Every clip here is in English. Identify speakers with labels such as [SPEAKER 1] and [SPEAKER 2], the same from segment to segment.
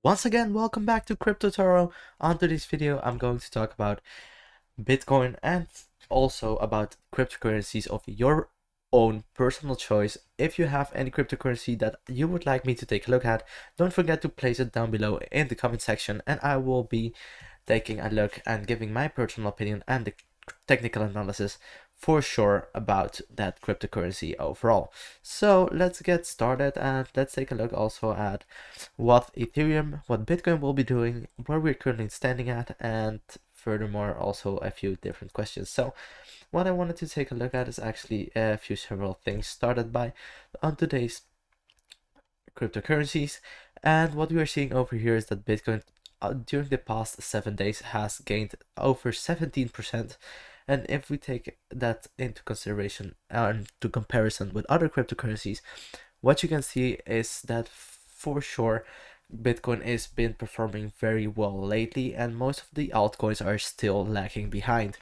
[SPEAKER 1] Once again, welcome back to Crypto Toro. On today's video, I'm going to talk about Bitcoin and also about cryptocurrencies of your own personal choice. If you have any cryptocurrency that you would like me to take a look at, don't forget to place it down below in the comment section and I will be taking a look and giving my personal opinion and the technical analysis for sure about that cryptocurrency overall. So let's get started and let's take a look also at what Ethereum, what Bitcoin will be doing, where we're currently standing at, and furthermore also a few different questions. So what I wanted to take a look at is actually a few several things started by on today's cryptocurrencies. And what we are seeing over here is that Bitcoin during the past 7 days has gained over 17%. And if we take that into consideration and to comparison with other cryptocurrencies, what you can see is that for sure Bitcoin has been performing very well lately, and most of the altcoins are still lagging behind.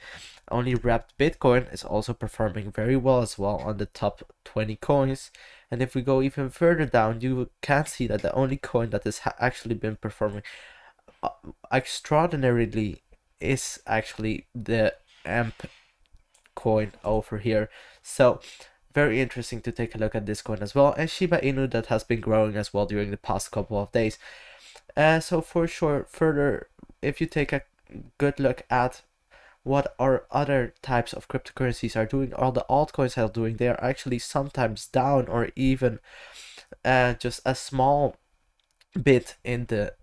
[SPEAKER 1] Only wrapped Bitcoin is also performing very well as well on the top 20 coins. And if we go even further down, you can see that the only coin that has actually been performing extraordinarily is actually the AMP coin over here. So very interesting to take a look at this coin as well, and Shiba Inu that has been growing as well during the past couple of days. So for sure, further, if you take a good look at what our other types of cryptocurrencies are doing, all the altcoins are doing, they are actually sometimes down or even just a small bit in the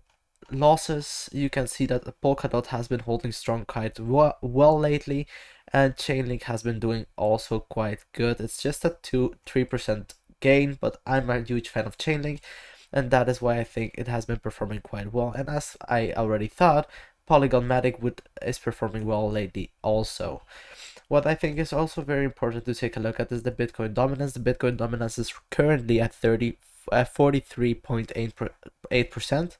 [SPEAKER 1] losses. You can see that the Polkadot has been holding strong quite well lately, and Chainlink has been doing also quite good. It's just a 2-3% gain, but I'm a huge fan of Chainlink, and that is why I think it has been performing quite well. And as I already thought, Polygon Matic is performing well lately also. What I think is also very important to take a look at is the Bitcoin dominance. The Bitcoin dominance is currently at 43.8%.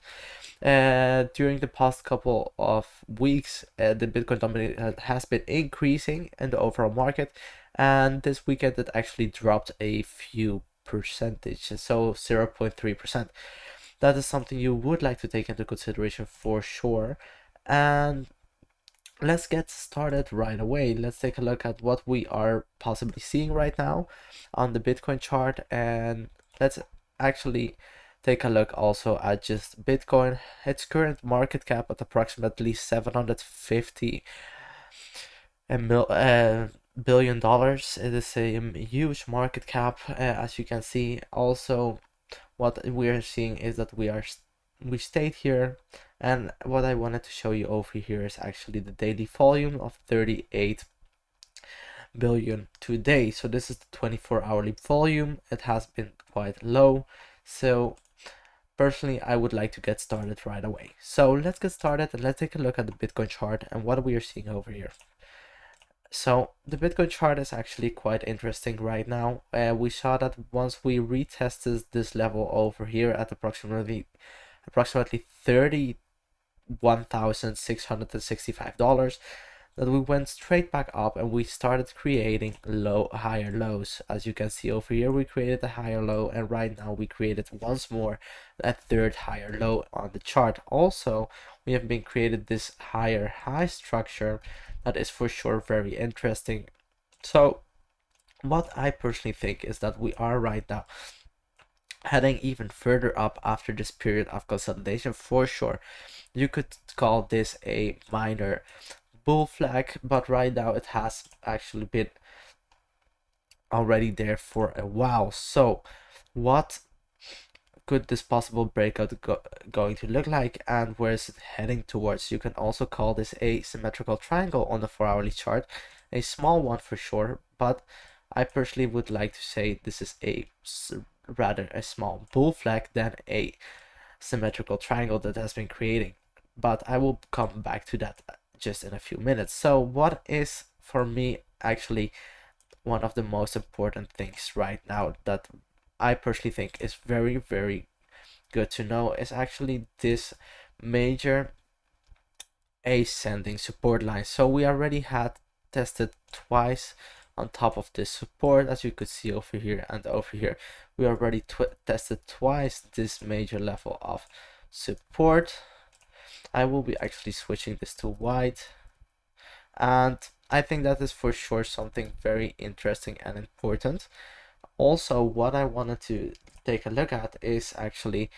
[SPEAKER 1] During the past couple of weeks, the Bitcoin dominance has been increasing in the overall market, and this weekend it actually dropped a few percentage, so 0.3%. That is something you would like to take into consideration for sure. And let's get started right away. Let's take a look at what we are possibly seeing right now on the Bitcoin chart, and let's actually take a look also at just Bitcoin. Its current market cap at approximately $750 billion. It is a huge market cap, as you can see. Also, what we are seeing is that we stayed here, and what I wanted to show you over here is actually the daily volume of 38 billion today. So this is the 24-hourly volume. It has been quite low, so personally I would like to get started right away. So let's get started and let's take a look at the Bitcoin chart and what we are seeing over here. So the Bitcoin chart is actually quite interesting right now. We saw that once we retested this level over here at approximately $31,665, that we went straight back up and we started creating higher lows. As you can see over here, we created a higher low, and right now we created once more a third higher low on the chart. Also, we have been created this higher high structure that is for sure very interesting. So what I personally think is that we are right now heading even further up after this period of consolidation for sure. You could call this a minor bull flag, but right now it has actually been already there for a while. So what could this possible breakout going to look like, and where is it heading towards? You can also call this a symmetrical triangle on the 4-hourly chart, a small one for sure, but I personally would like to say this is rather a small bull flag than a symmetrical triangle that has been creating, but I will come back to that just in a few minutes. So what is for me actually one of the most important things right now that I personally think is very, very good to know is actually this major ascending support line. So we already had tested twice on top of this support, as you could see over here and over here. We already tested twice this major level of support. I will be actually switching this to white, and I think that is for sure something very interesting and important. Also, what I wanted to take a look at is actually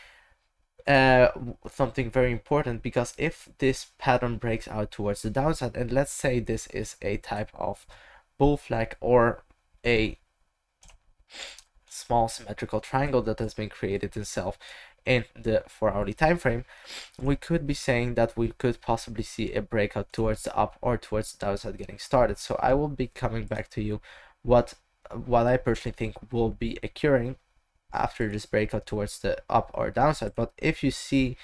[SPEAKER 1] something very important, because if this pattern breaks out towards the downside, and let's say this is a type of bull flag or a small symmetrical triangle that has been created itself in the 4-hourly time frame, we could be saying that we could possibly see a breakout towards the up or towards the downside getting started. So I will be coming back to you what I personally think will be occurring after this breakout towards the up or downside. But if you see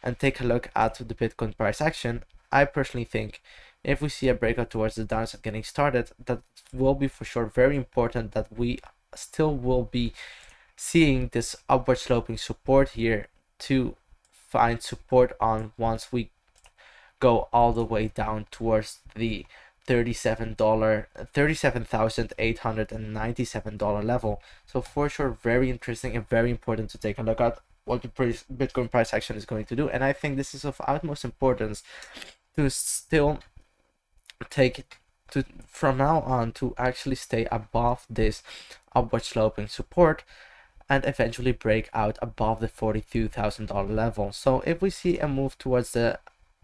[SPEAKER 1] and take a look at the Bitcoin price action, I personally think if we see a breakout towards the downside getting started, that will be for sure very important, that we still will be seeing this upward sloping support here to find support on once we go all the way down towards the $37,897 level. So for sure, very interesting and very important to take a look at what the Bitcoin price action is going to do. And I think this is of utmost importance to still take to from now on to actually stay above this upward sloping support and eventually break out above the $42,000 level. So if we see a move towards the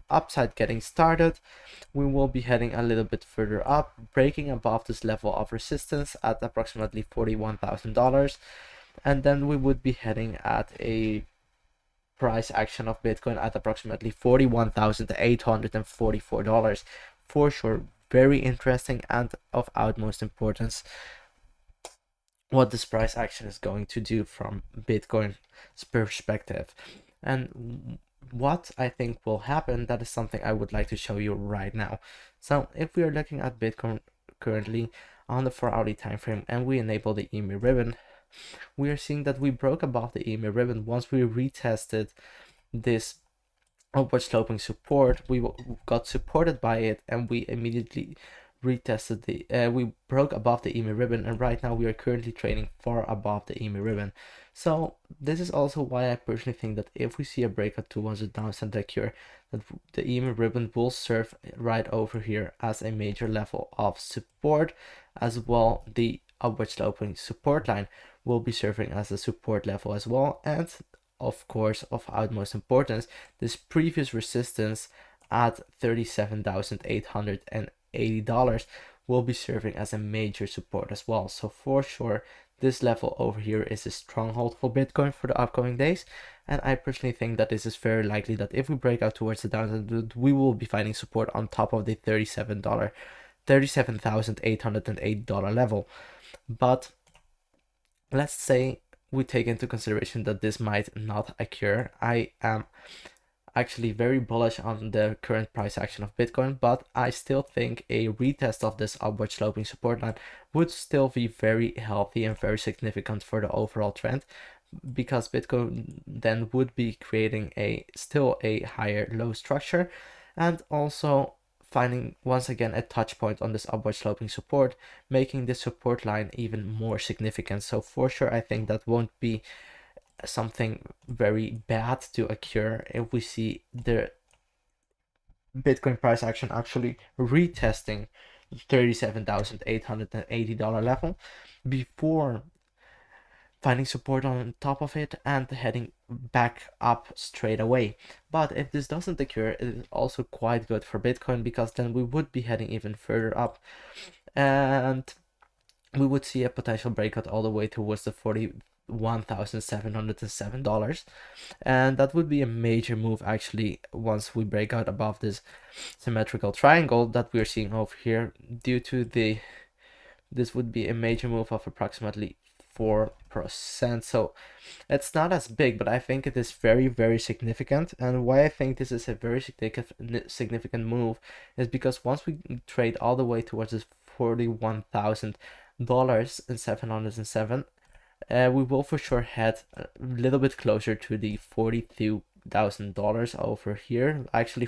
[SPEAKER 1] upside getting started, we will be heading a little bit further up, breaking above this level of resistance at approximately $41,000, and then we would be heading at a price action of Bitcoin at approximately $41,844. For sure, very interesting and of utmost importance what this price action is going to do from Bitcoin's perspective. And what I think will happen, that is something I would like to show you right now. So if we are looking at Bitcoin currently on the 4-hourly time frame and we enable the EMA ribbon, we are seeing that we broke above the EMA ribbon once we retested this upward sloping support. We got supported by it and we immediately retested the we broke above the EMA ribbon, and right now we are currently trading far above the EMA ribbon. So this is also why I personally think that if we see a breakout towards the downside occur, that the EMA ribbon will serve right over here as a major level of support. As well, the upward sloping support line will be serving as a support level as well, and of course, of utmost importance, this previous resistance at $37,880 will be serving as a major support as well. So for sure, this level over here is a stronghold for Bitcoin for the upcoming days, and I personally think that this is very likely that if we break out towards the downside, we will be finding support on top of the $37,880 level. But let's say we take into consideration that this might not occur. I am actually very bullish on the current price action of Bitcoin, but I still think a retest of this upward sloping support line would still be very healthy and very significant for the overall trend, because Bitcoin then would be creating still a higher low structure, and also finding once again a touch point on this upward sloping support, making this support line even more significant. So for sure, I think that won't be something very bad to occur if we see the Bitcoin price action actually retesting the $37,880 level before finding support on top of it and heading back up straight away. But if this doesn't occur, it is also quite good for Bitcoin, because then we would be heading even further up and we would see a potential breakout all the way towards the $41,707, and that would be a major move actually once we break out above this symmetrical triangle that we're seeing over here. Due to this would be a major move of approximately 4%. So it's not as big, but I think it is very, very significant. And why I think this is a very significant move is because once we trade all the way towards this $41,707, we will for sure head a little bit closer to the $42,000 over here, actually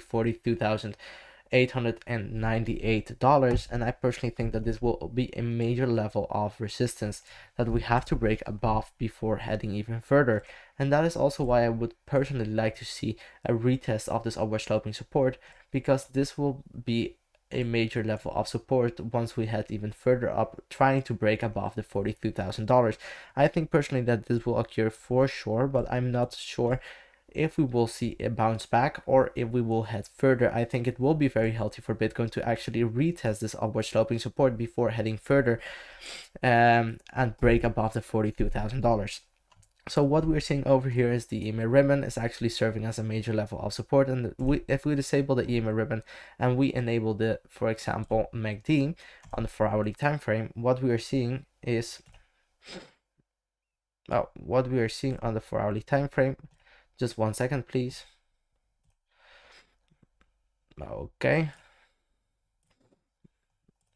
[SPEAKER 1] $898, and I personally think that this will be a major level of resistance that we have to break above before heading even further. And that is also why I would personally like to see a retest of this upward sloping support, because this will be a major level of support once we head even further up, trying to break above the $42,000. I think personally that this will occur for sure, but I'm not sure if we will see a bounce back or if we will head further. I think it will be very healthy for Bitcoin to actually retest this upward sloping support before heading further and break above the $42,000. So what we're seeing over here is the EMA ribbon is actually serving as a major level of support, and if we disable the EMA ribbon and we enable the, for example, MACD on the 4-hourly time frame, what we are seeing is what we are seeing on the 4-hourly time frame. Just 1 second, please. Okay.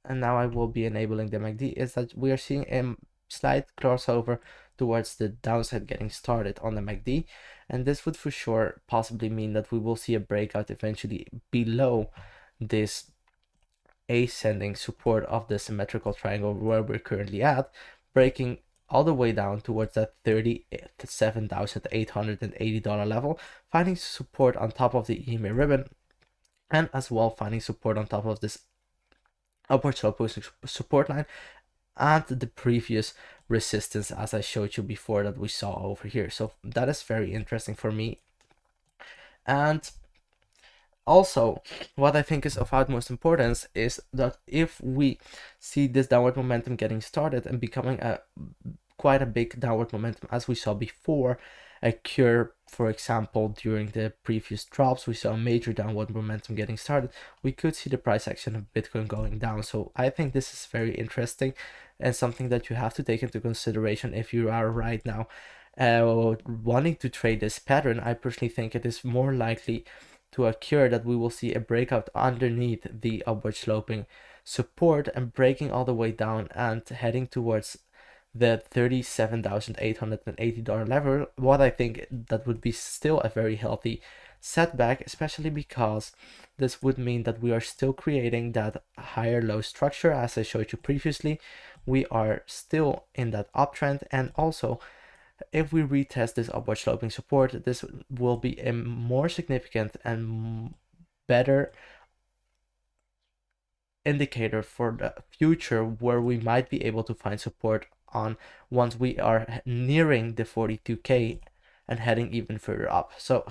[SPEAKER 1] And now I will be enabling the MACD, is that we are seeing a slight crossover towards the downside getting started on the MACD, and this would for sure possibly mean that we will see a breakout eventually below this ascending support of the symmetrical triangle where we're currently at, breaking all the way down towards that $37,880 level, finding support on top of the EMA ribbon, and as well finding support on top of this upward sloping support line and the previous resistance as I showed you before that we saw over here. So that is very interesting for me. And also, what I think is of utmost importance is that if we see this downward momentum getting started and becoming quite a big downward momentum as we saw before occur, for example, during the previous drops, we saw a major downward momentum getting started, we could see the price action of Bitcoin going down. So I think this is very interesting and something that you have to take into consideration if you are right now wanting to trade this pattern. I personally think it is more likely to occur that we will see a breakout underneath the upward sloping support and breaking all the way down and heading towards the $37,880 level. What I think that would be still a very healthy setback, especially because this would mean that we are still creating that higher low structure as I showed you previously. We are still in that uptrend, and also if we retest this upward sloping support, this will be a more significant and better indicator for the future where we might be able to find support on once we are nearing the 42K and heading even further up. So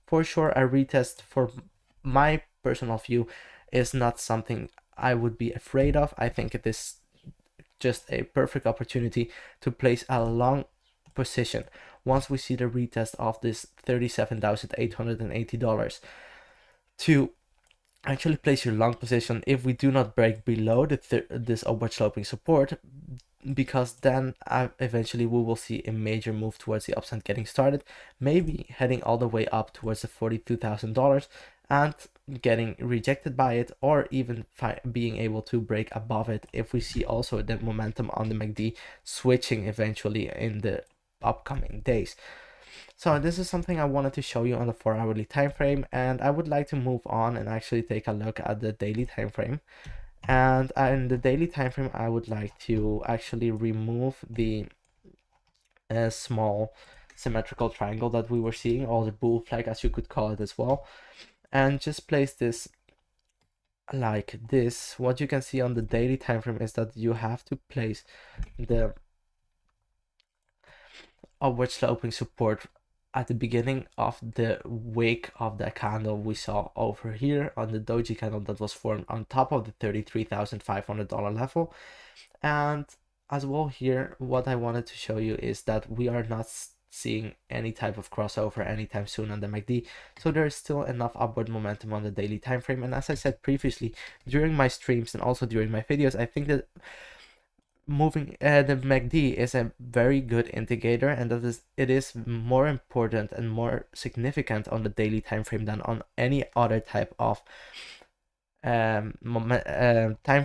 [SPEAKER 1] for sure, a retest for my personal view is not something I would be afraid of. I think it is just a perfect opportunity to place a long position once we see the retest of this $37,880 to actually place your long position if we do not break below this upward sloping support, because then eventually we will see a major move towards the upside getting started, maybe heading all the way up towards the $42,000 and getting rejected by it, or even being able to break above it if we see also the momentum on the MACD switching eventually in the upcoming days. So this is something I wanted to show you on the 4-hourly time frame, and I would like to move on and actually take a look at the daily time frame. And in the daily time frame, I would like to actually remove the small symmetrical triangle that we were seeing, or the bull flag as you could call it as well, and just place this like this. What you can see on the daily time frame is that you have to place the upward sloping support at the beginning of the wick of the candle we saw over here on the doji candle that was formed on top of the $33,500 level. And as well here, what I wanted to show you is that we are not seeing any type of crossover anytime soon on the MACD, so there is still enough upward momentum on the daily time frame. And as I said previously during my streams and also during my videos, I think that moving the MACD is a very good indicator, and that it is more important and more significant on the daily time frame than on any other type of time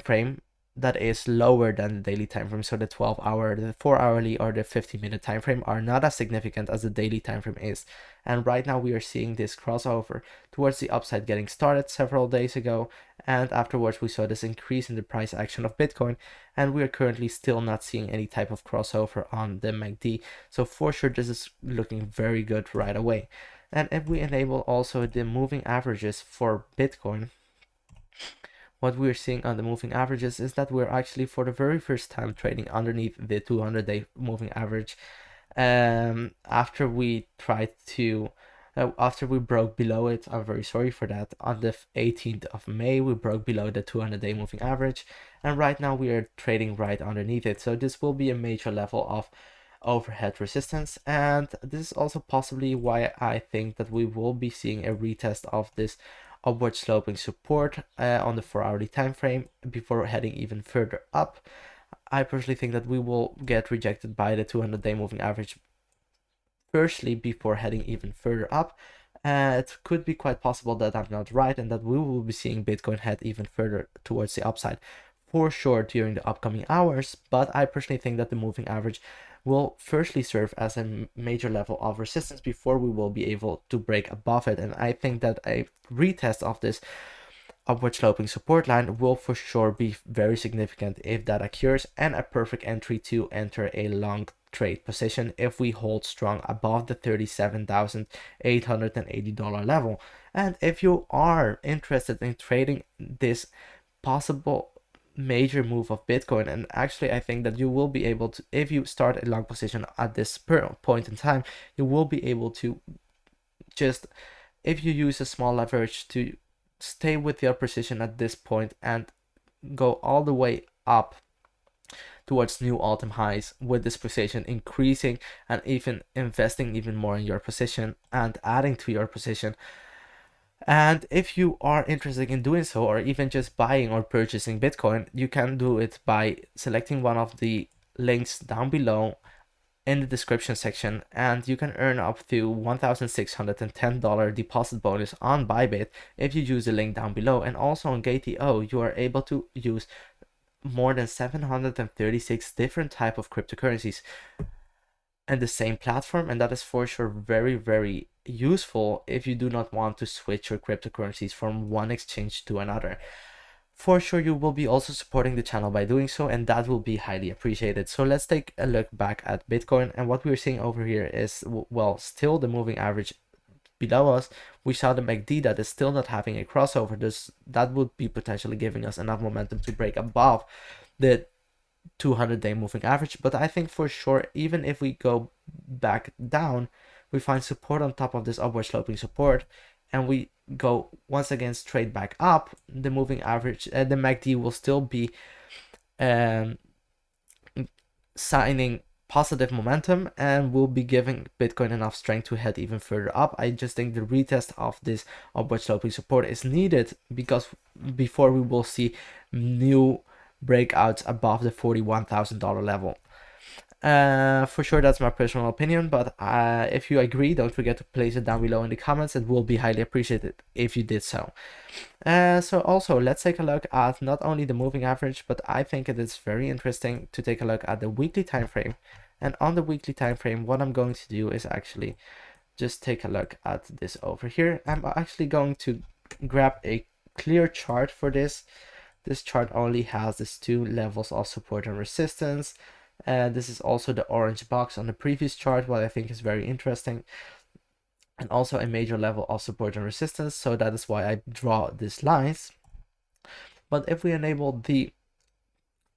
[SPEAKER 1] frame that is lower than the daily time frame. So the 12-hour, the 4-hourly, or the 50-minute time frame are not as significant as the daily time frame is. And right now we are seeing this crossover towards the upside getting started several days ago, and afterwards we saw this increase in the price action of Bitcoin, and we are currently still not seeing any type of crossover on the MACD. So for sure this is looking very good right away. And if we enable also the moving averages for Bitcoin, what we're seeing on the moving averages is that we're actually for the very first time trading underneath the 200-day moving average. After we tried to after we broke below it, I'm very sorry for that. On the 18th of May, we broke below the 200-day moving average, and right now we are trading right underneath it. So this will be a major level of overhead resistance, and this is also possibly why I think that we will be seeing a retest of this upward sloping support on the 4-hourly time frame before heading even further up. I personally think that we will get rejected by the 200-day moving average firstly before heading even further up. It could be quite possible that I'm not right and that we will be seeing Bitcoin head even further towards the upside for sure during the upcoming hours, but I personally think that the moving average will firstly serve as a major level of resistance before we will be able to break above it. And I think that a retest of this upward sloping support line will for sure be very significant if that occurs, and a perfect entry to enter a long trade position if we hold strong above the $37,880 level. And if you are interested in trading this possible major move of Bitcoin, and actually I think that you will be able to, if you start a long position at this point in time, you will be able to just, if you use a small leverage, to stay with your position at this point and go all the way up towards new all-time highs with this position increasing, and even investing even more in your position and adding to your position. And if you are interested in doing so, or even just buying or purchasing Bitcoin, you can do it by selecting one of the links down below in the description section, and you can earn up to $1,610 deposit bonus on Bybit if you use the link down below. And also on Gate.io, you are able to use more than 736 different type of cryptocurrencies and the same platform, and that is for sure very, very useful if you do not want to switch your cryptocurrencies from one exchange to another. For sure you will be also supporting the channel by doing so, and that will be highly appreciated. So let's take a look back at Bitcoin, and what we're seeing over here is, well, still the moving average below us. We saw the MACD that is still not having a crossover. That would be potentially giving us enough momentum to break above the 200-day moving average. But I think for sure, even if we go back down, we find support on top of this upward sloping support, and we go once again straight back up, the moving average, the MACD will still be signing positive momentum and will be giving Bitcoin enough strength to head even further up. I just think the retest of this upward sloping support is needed, because before we will see new breakouts above the $41,000 level. For sure, that's my personal opinion, but if you agree, don't forget to place it down below in the comments. It will be highly appreciated if you did so. So also, let's take a look at not only the moving average, but I think it is very interesting to take a look at the weekly time frame. And on the weekly time frame, what I'm going to do is actually just take a look at this over here. I'm actually going to grab a clear chart for this. This chart only has these two levels of support and resistance. This is also the orange box on the previous chart, what I think is very interesting, and also a major level of support and resistance. So that is why I draw these lines. But if we enable the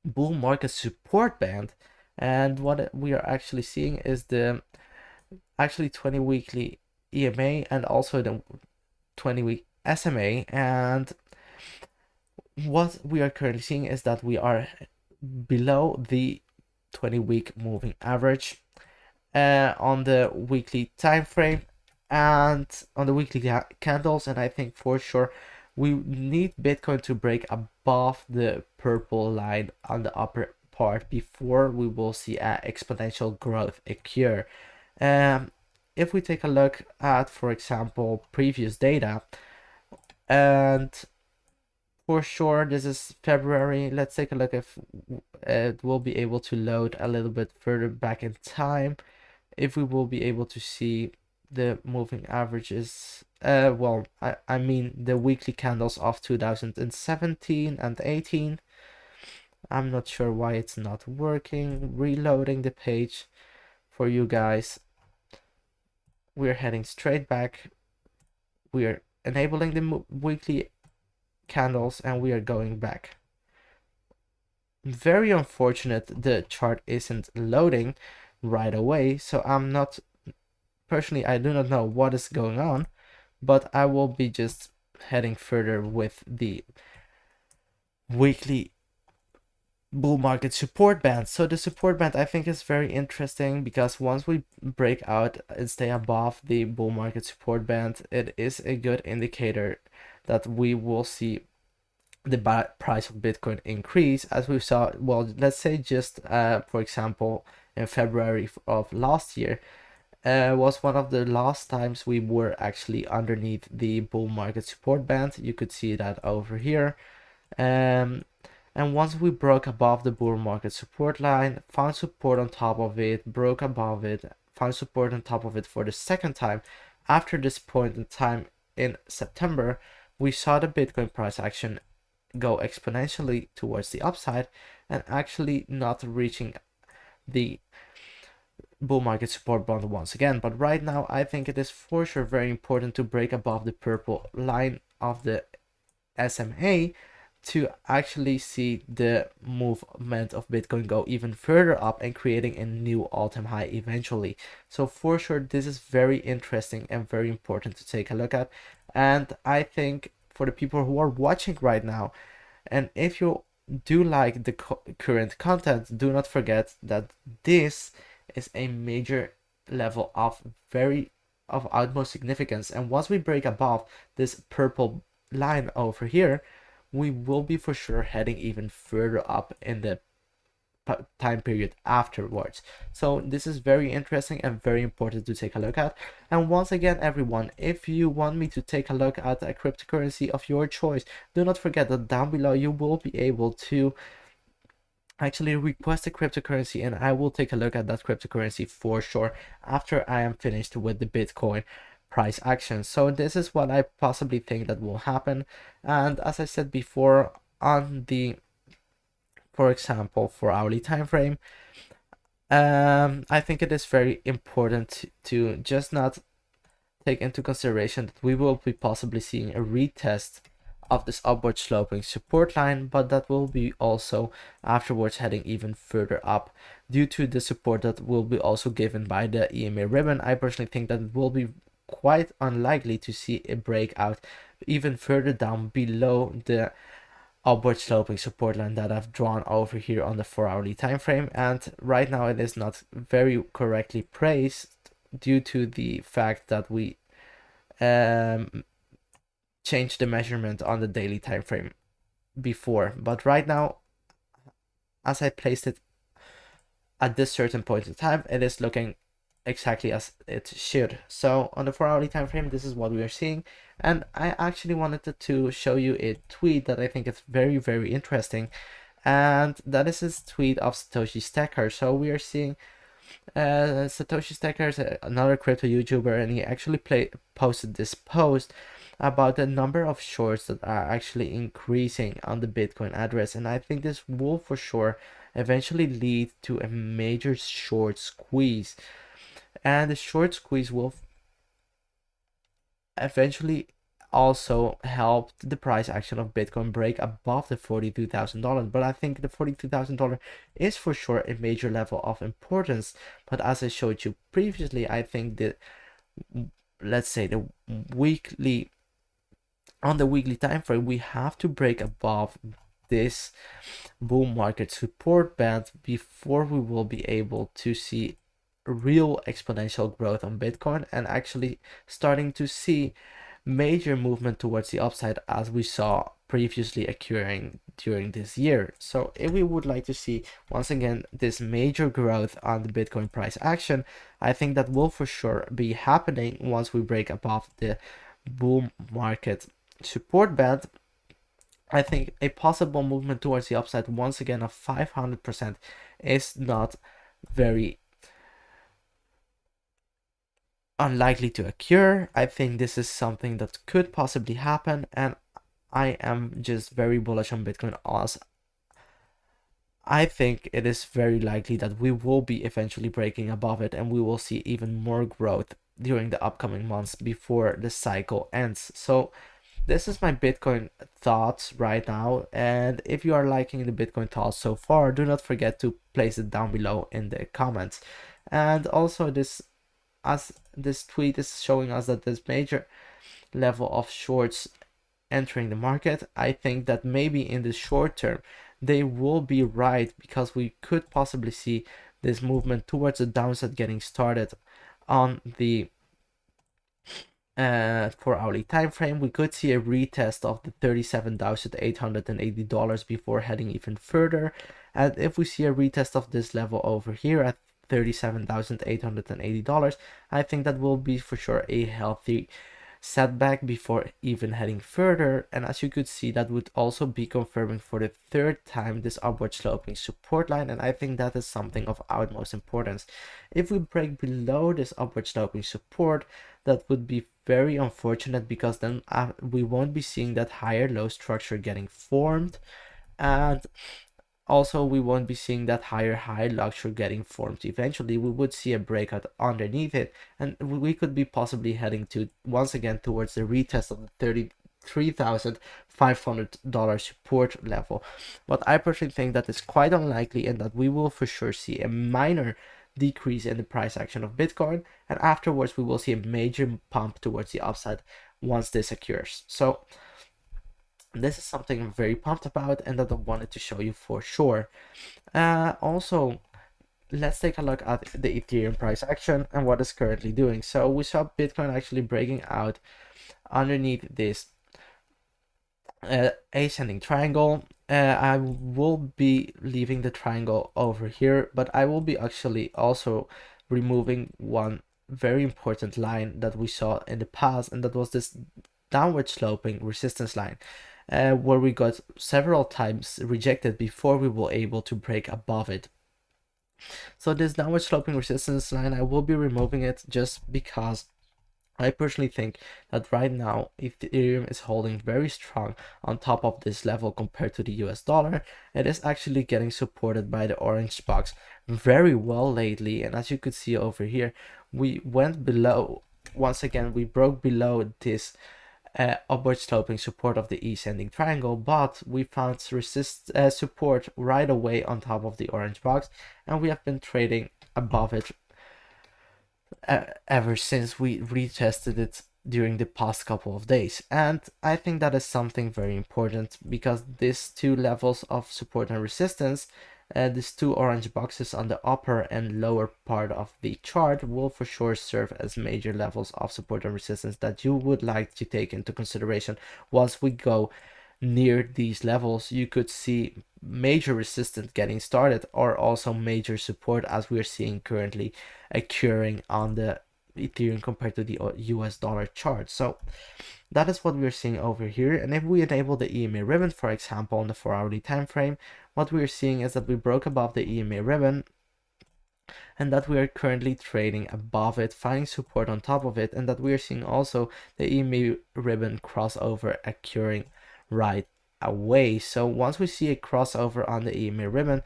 [SPEAKER 1] bull market support band, and what we are actually seeing is the 20 weekly EMA and also the 20-week SMA, and what we are currently seeing is that we are below the 20-week moving average on the weekly time frame and on the weekly candles. And I think for sure we need Bitcoin to break above the purple line on the upper part before we will see an exponential growth occur. If we take a look at, for example, previous data, and for sure. This is February. Let's take a look if it will be able to load a little bit further back in time, if we will be able to see the moving averages. Well, I mean the weekly candles of 2017 and 18. I'm not sure why it's not working. Reloading the page for you guys. We're heading straight back. We're enabling the weekly candles and we are going back. Very unfortunate the chart isn't loading right away, so I'm not personally, I do not know what is going on, but I will be just heading further with the weekly bull market support band. So the support band I think is very interesting because once we break out and stay above the bull market support band, it is a good indicator that we will see the price of Bitcoin increase, as we saw. Well, let's say just for example in February of last year was one of the last times we were actually underneath the bull market support band. You could see that over here. And once we broke above the bull market support line, found support on top of it, broke above it, found support on top of it for the second time. After this point in time in September, we saw the Bitcoin price action go exponentially towards the upside and actually not reaching the bull market support band once again. But right now, I think it is for sure very important to break above the purple line of the SMA to actually see the movement of Bitcoin go even further up and creating a new all-time high eventually. So for sure, this is very interesting and very important to take a look at. And I think for the people who are watching right now, and if you do like the current content, do not forget that this is a major level of utmost significance. And once we break above this purple line over here, we will be for sure heading even further up in the time period afterwards. So this is very interesting and very important to take a look at. And once again, everyone, if you want me to take a look at a cryptocurrency of your choice, do not forget that down below you will be able to actually request a cryptocurrency and I will take a look at that cryptocurrency for sure after I am finished with the Bitcoin price action. So this is what I possibly think that will happen. And as I said before, on the, for example, 4-hourly time frame, I think it is very important to just not take into consideration that we will be possibly seeing a retest of this upward sloping support line, but that will be also afterwards heading even further up due to the support that will be also given by the EMA ribbon. I personally think that it will be quite unlikely to see a breakout even further down below the upward sloping support line that I've drawn over here on the 4-hourly time frame. And right now it is not very correctly praised due to the fact that we changed the measurement on the daily time frame before. But right now, as I placed it at this certain point in time, it is looking exactly as it should. So on the 4-hourly time frame, this is what we are seeing. And I actually wanted to show you a tweet that I think is very, very interesting, and that is this tweet of Satoshi Stacker. So we are seeing Satoshi Stacker is another crypto YouTuber, and he actually posted this post about the number of shorts that are actually increasing on the Bitcoin address. And I think this will for sure eventually lead to a major short squeeze. And the short squeeze will eventually also help the price action of Bitcoin break above the $42,000. But I think the $42,000 is for sure a major level of importance. But as I showed you previously, I think that, let's say, on the weekly time frame, we have to break above this bull market support band before we will be able to see real exponential growth on Bitcoin and actually starting to see major movement towards the upside as we saw previously occurring during this year. So if we would like to see once again this major growth on the Bitcoin price action, I think that will for sure be happening once we break above the bull market support band. I think a possible movement towards the upside once again of 500% is not very unlikely to occur. I think this is something that could possibly happen, and I am just very bullish on Bitcoin, as I think it is very likely that we will be eventually breaking above it, and we will see even more growth during the upcoming months before the cycle ends. So this is my Bitcoin thoughts right now, and if you are liking the Bitcoin thoughts so far, do not forget to place it down below in the comments. And also this tweet is showing us that there's major level of shorts entering the market. I think that maybe in the short term they will be right, because we could possibly see this movement towards the downside getting started on the 4-hourly time frame. We could see a retest of the $37,880 before heading even further, and if we see a retest of this level over here at $37,880, I think that will be for sure a healthy setback before even heading further. And as you could see, that would also be confirming for the third time this upward sloping support line, and I think that is something of utmost importance. If we break below this upward sloping support, that would be very unfortunate, because then we won't be seeing that higher low structure getting formed, and also we won't be seeing that higher high structure getting formed. Eventually we would see a breakout underneath it, and we could be possibly heading to once again towards the retest of the $33,500 support level. But I personally think that is quite unlikely, and that we will for sure see a minor decrease in the price action of Bitcoin, and afterwards we will see a major pump towards the upside once this occurs. So this is something I'm very pumped about, and that I wanted to show you for sure. Also, let's take a look at the Ethereum price action and what it's currently doing. So we saw Bitcoin actually breaking out underneath this ascending triangle. I will be leaving the triangle over here, but I will be actually also removing one very important line that we saw in the past, and that was this downward sloping resistance line, where we got several times rejected before we were able to break above it. So this downward sloping resistance line, I will be removing it just because I personally think that right now Ethereum is holding very strong on top of this level compared to the US dollar. It is actually getting supported by the orange box very well lately, and as you could see over here, we went below, once again we broke below this upward sloping support of the ascending triangle, but we found support right away on top of the orange box, and we have been trading above it ever since we retested it during the past couple of days. And I think that is something very important, because these two levels of support and resistance, these two orange boxes on the upper and lower part of the chart, will for sure serve as major levels of support and resistance that you would like to take into consideration. Once we go near these levels, you could see major resistance getting started, or also major support, as we're seeing currently occurring on the Ethereum compared to the US dollar chart. So that is what we're seeing over here. And if we enable the EMA ribbon, for example, on the 4-hourly time frame, what we're seeing is that we broke above the EMA ribbon, and that we are currently trading above it, finding support on top of it, and that we are seeing also the EMA ribbon crossover occurring right away. So once we see a crossover on the EMA ribbon,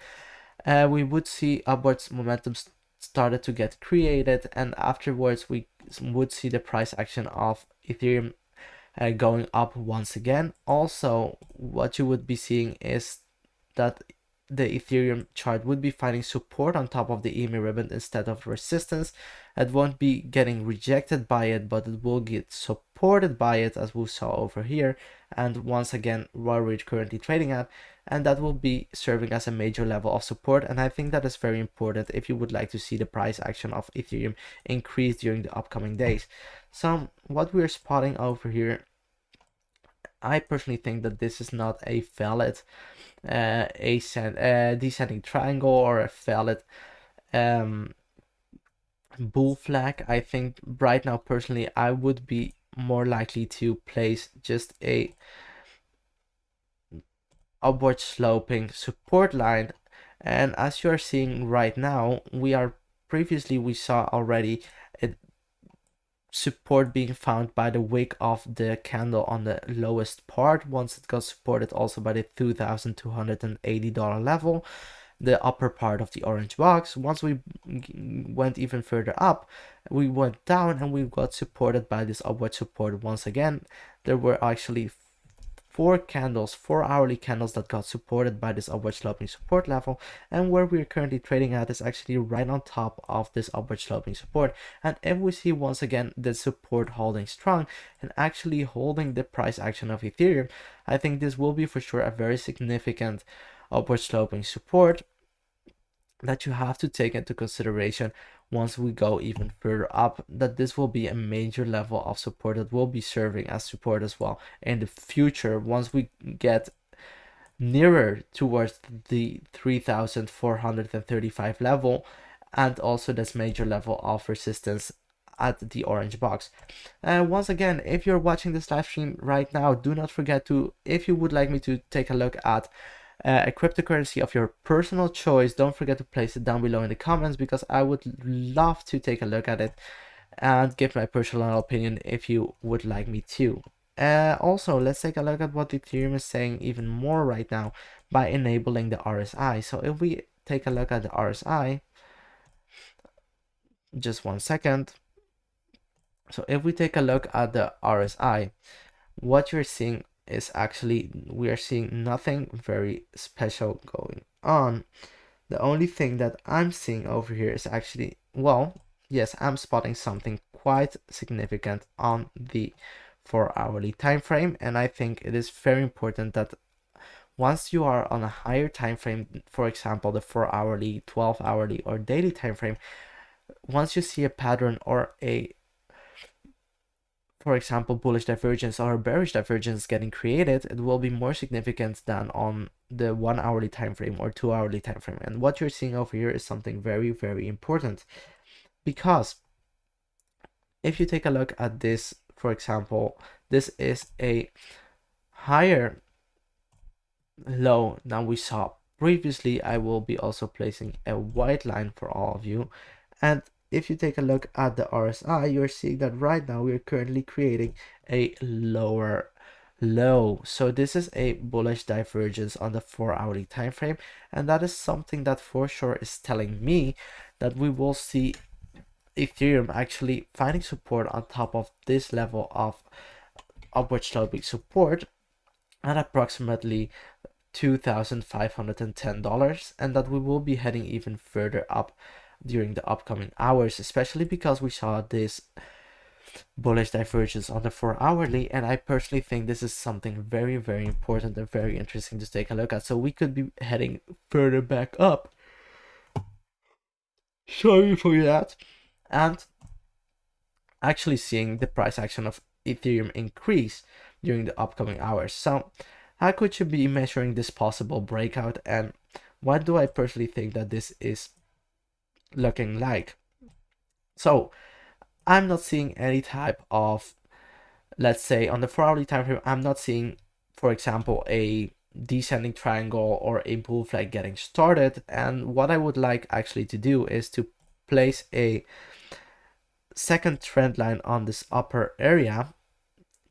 [SPEAKER 1] we would see upwards momentum started to get created, and afterwards we would see the price action of Ethereum going up once again. Also, what you would be seeing is that the Ethereum chart would be finding support on top of the EMA ribbon instead of resistance. It won't be getting rejected by it, but it will get supported by it, as we saw over here, and once again where we're currently trading at, and that will be serving as a major level of support. And I think that is very important if you would like to see the price action of Ethereum increase during the upcoming days. So what we're spotting over here, I personally think that this is not a valid descending triangle or a valid bull flag. I think right now personally I would be more likely to place just a upward sloping support line. And as you are seeing right now, we saw already a support being found by the wick of the candle on the lowest part, once it got supported also by the $2,280 level, the upper part of the orange box. Once we went even further up, we went down and we got supported by this upward support once again. There were actually four hourly candles that got supported by this upward sloping support level, and where we're currently trading at is actually right on top of this upward sloping support. And if we see once again the support holding strong and actually holding the price action of Ethereum, I think this will be for sure a very significant upward sloping support that you have to take into consideration once we go even further up, that this will be a major level of support that will be serving as support as well in the future once we get nearer towards the 3,435 level, and also this major level of resistance at the orange box. Once again, if you're watching this live stream right now, do not forget to, if you would like me to take a look at a cryptocurrency of your personal choice, don't forget to place it down below in the comments, because I would love to take a look at it and give my personal opinion if you would like me to. Also, let's take a look at what Ethereum is saying even more right now by enabling the RSI. So if we take a look at the RSI, just 1 second. So if we take a look at the RSI, what you're seeing is actually, we are seeing nothing very special going on. The only thing that I'm seeing over here is actually, well, yes, I'm spotting something quite significant on the 4-hourly time frame, and I think it is very important that once you are on a higher time frame, for example the 4-hourly, 12-hourly or daily time frame, once you see a pattern or a, for example, bullish divergence or bearish divergence getting created, it will be more significant than on the 1-hourly time frame or 2-hourly time frame. And what you're seeing over here is something very, very important, because if you take a look at this, for example, this is a higher low than we saw previously. I will be also placing a white line for all of you, and if you take a look at the RSI, you're seeing that right now we're currently creating a lower low. So this is a bullish divergence on the 4-hourly time frame, and that is something that for sure is telling me that we will see Ethereum actually finding support on top of this level of upward sloping support at approximately $2,510, and that we will be heading even further up during the upcoming hours, especially because we saw this bullish divergence on the 4-hourly, and I personally think this is something very, very important and very interesting to take a look at. So we could be heading further back up, sorry for that, and actually seeing the price action of Ethereum increase during the upcoming hours. So how could you be measuring this possible breakout, and what do I personally think that this is looking like? So I'm not seeing any type of, let's say on the 4-hourly time frame, I'm not seeing, for example, a descending triangle or a bull flag getting started. And what I would like actually to do is to place a second trend line on this upper area,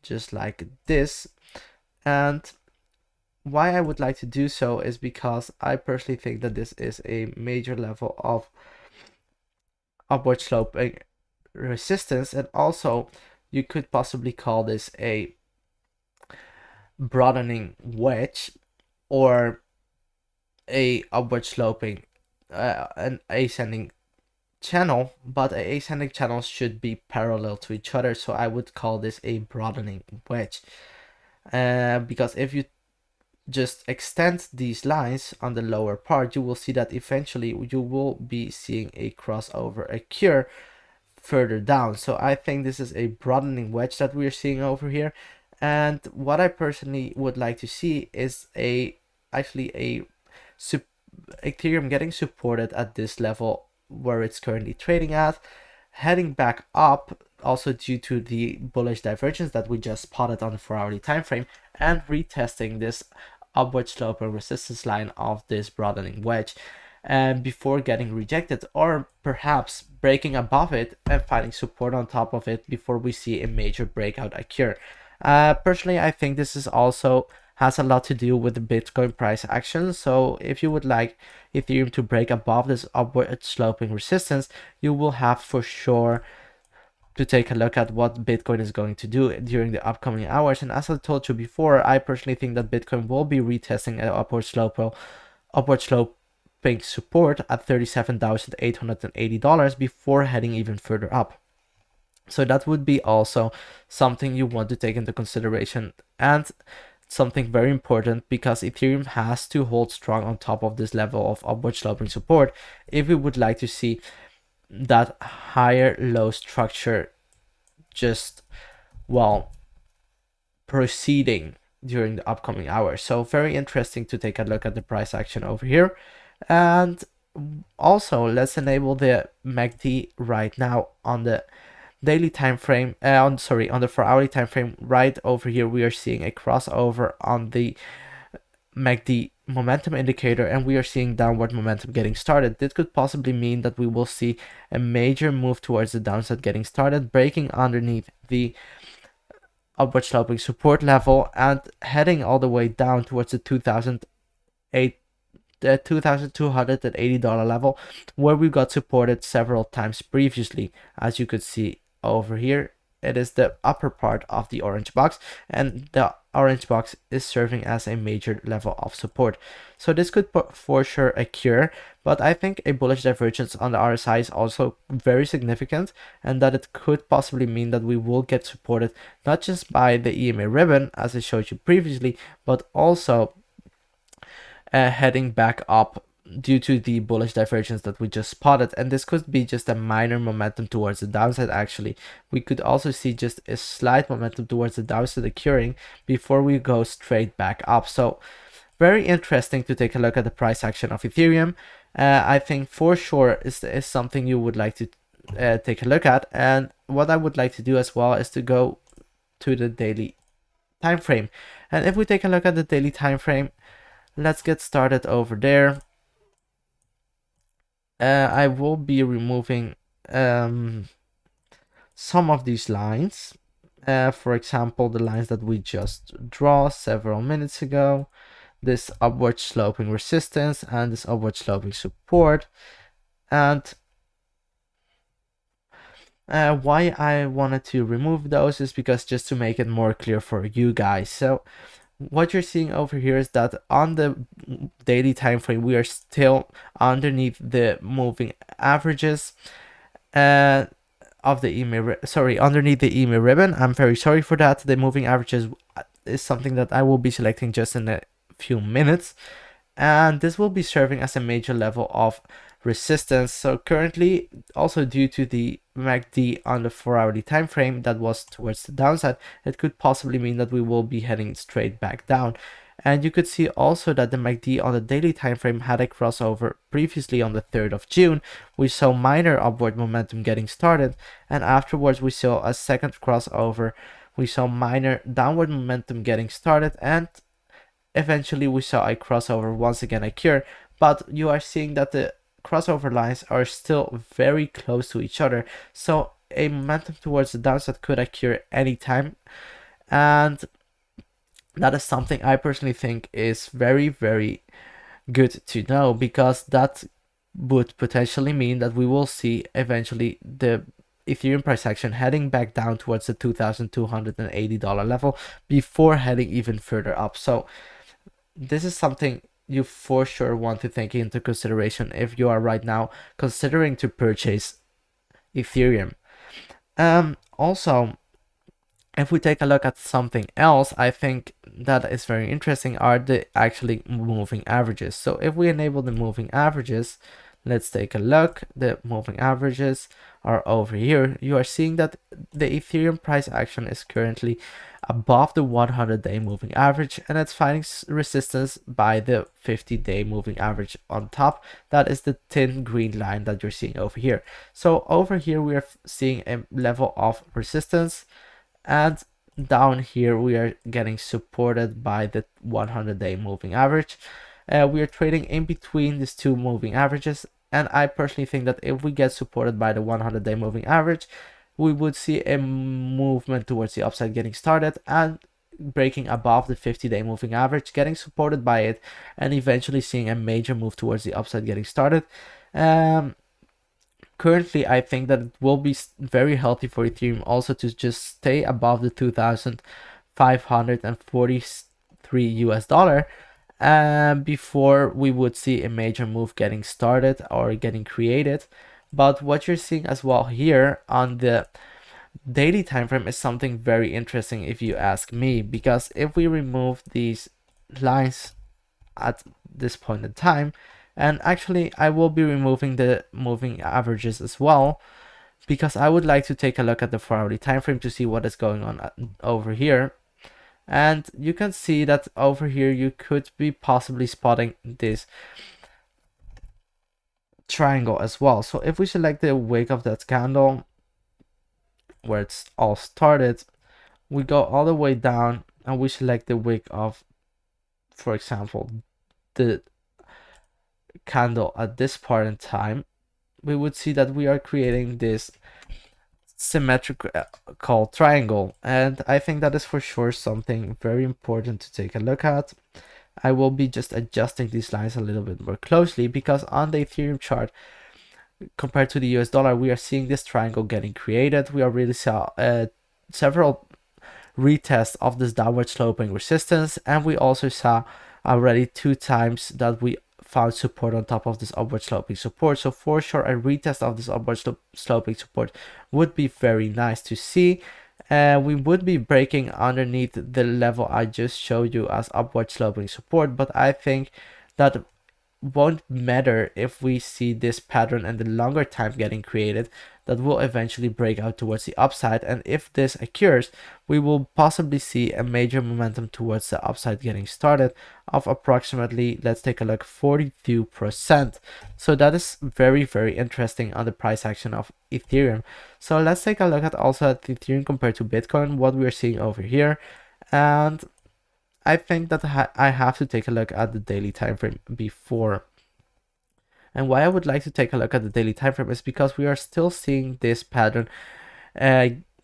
[SPEAKER 1] just like this. And why I would like to do so is because I personally think that this is a major level of upward sloping resistance, and also you could possibly call this a broadening wedge or a upward sloping an ascending channel, but a ascending channel should be parallel to each other, so I would call this a broadening wedge, because if you just extend these lines on the lower part, you will see that eventually you will be seeing a crossover occur further down. So I think this is a broadening wedge that we're seeing over here, and what I personally would like to see is Ethereum getting supported at this level where it's currently trading at, heading back up, also due to the bullish divergence that we just spotted on the 4-hourly time frame, and retesting this upward sloping resistance line of this broadening wedge, and before getting rejected, or perhaps breaking above it and finding support on top of it before we see a major breakout occur. Personally, I think this is also has a lot to do with the Bitcoin price action. So if you would like Ethereum to break above this upward sloping resistance, you will have for sure to take a look at what Bitcoin is going to do during the upcoming hours. And as I told you before, I personally think that Bitcoin will be retesting an upward sloping support at $37,880 before heading even further up. So that would be also something you want to take into consideration, and something very important, because Ethereum has to hold strong on top of this level of upward sloping support if we would like to see that higher low structure just, well, proceeding during the upcoming hours. So very interesting to take a look at the price action over here. And also let's enable the MACD right now on the daily time frame, on the 4-hourly time frame. Right over here we are seeing a crossover on the MACD momentum indicator, and we are seeing downward momentum getting started. This could possibly mean that we will see a major move towards the downside getting started, breaking underneath the upward sloping support level and heading all the way down towards the $2,280 level, where we got supported several times previously. As you could see over here, it is the upper part of the orange box, and the orange box is serving as a major level of support. So this could for sure occur, but I think a bullish divergence on the RSI is also very significant, and that it could possibly mean that we will get supported not just by the EMA ribbon as I showed you previously, but also heading back up due to the bullish divergence that we just spotted. And this could be just a minor momentum towards the downside. Actually, we could also see just a slight momentum towards the downside occurring before we go straight back up. So very interesting to take a look at the price action of Ethereum. I think for sure is something you would like to take a look at. And what I would like to do as well is to go to the daily time frame. And if we take a look at the daily time frame, let's get started over there. I will be removing some of these lines. For example, the lines that we just draw several minutes ago, this upward sloping resistance and this upward sloping support. And why I wanted to remove those is because just to make it more clear for you guys. So what you're seeing over here is that on the daily time frame we are still underneath the moving averages of the EMA, underneath the EMA ribbon. I'm very sorry for that. The moving averages is something that I will be selecting just in a few minutes, and this will be serving as a major level of resistance. So currently, also due to the MACD on the 4-hourly time frame that was towards the downside, it could possibly mean that we will be heading straight back down. And you could see also that the MACD on the daily time frame had a crossover previously on the 3rd of June. We saw minor upward momentum getting started, and afterwards we saw a second crossover. We saw minor downward momentum getting started, and eventually we saw a crossover once again occur. But you are seeing that the crossover lines are still very close to each other, so a momentum towards the downside could occur anytime, and that is something I personally think is very, very good to know, because that would potentially mean that we will see eventually the Ethereum price action heading back down towards the $2,280 level before heading even further up. So this is something you for sure want to take into consideration if you are right now considering to purchase Ethereum. Also, if we take a look at something else, I think that is very interesting are the actually moving averages. So if we enable the moving averages, let's take a look. The moving averages are over here. You are seeing that the Ethereum price action is currently above the 100-day moving average, and it's finding resistance by the 50-day moving average on top. That is the thin green line that you're seeing over here. So over here we are seeing a level of resistance, and down here we are getting supported by the 100-day moving average. We are trading in between these two moving averages, and I personally think that if we get supported by the 100-day moving average, we would see a movement towards the upside getting started and breaking above the 50-day moving average, getting supported by it, and eventually seeing a major move towards the upside getting started. Currently, I think that it will be very healthy for Ethereum also to just stay above the 2,543 US dollar before we would see a major move getting started or getting created. But what you're seeing as well here on the daily time frame is something very interesting if you ask me, because if we remove these lines at this point in time, and actually I will be removing the moving averages as well, because I would like to take a look at the 4-hourly time frame to see what is going on over here. And you can see that over here you could be possibly spotting this triangle as well. So if we select the wick of that candle where it's all started, we go all the way down and we select the wick of, for example, the candle at this part in time, we would see that we are creating this symmetrical triangle, and I think that is for sure something very important to take a look at. I will be just adjusting these lines a little bit more closely, because on the Ethereum chart compared to the US dollar, we are seeing this triangle getting created. We already saw several retests of this downward sloping resistance, and we also saw already 2 times that we found support on top of this upward sloping support. So for sure a retest of this upward sloping support would be very nice to see. We would be breaking underneath the level I just showed you as upward sloping support, but I think that won't matter if we see this pattern and the longer time getting created that will eventually break out towards the upside. And if this occurs, we will possibly see a major momentum towards the upside getting started of approximately, let's take a look, 42%. So that is very, very interesting on the price action of Ethereum. So let's take a look at also at Ethereum compared to Bitcoin, what we're seeing over here. And I think that I have to take a look at the daily time frame before. And why I would like to take a look at the daily time frame is because we are still seeing this pattern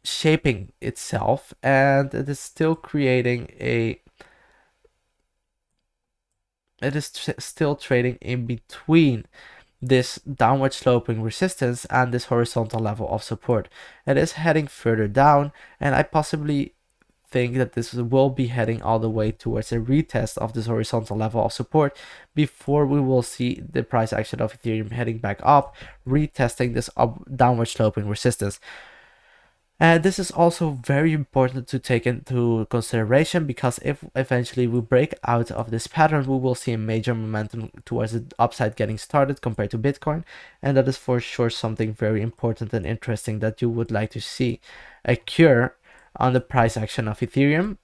[SPEAKER 1] shaping itself, and it is still creating a, it is still trading in between this downward sloping resistance and this horizontal level of support. It is heading further down, and I possibly think that this will be heading all the way towards a retest of this horizontal level of support before we will see the price action of Ethereum heading back up, retesting this downward sloping resistance. And this is also very important to take into consideration, because if eventually we break out of this pattern, we will see a major momentum towards the upside getting started compared to Bitcoin. And that is for sure something very important and interesting that you would like to see occur on the price action of Ethereum.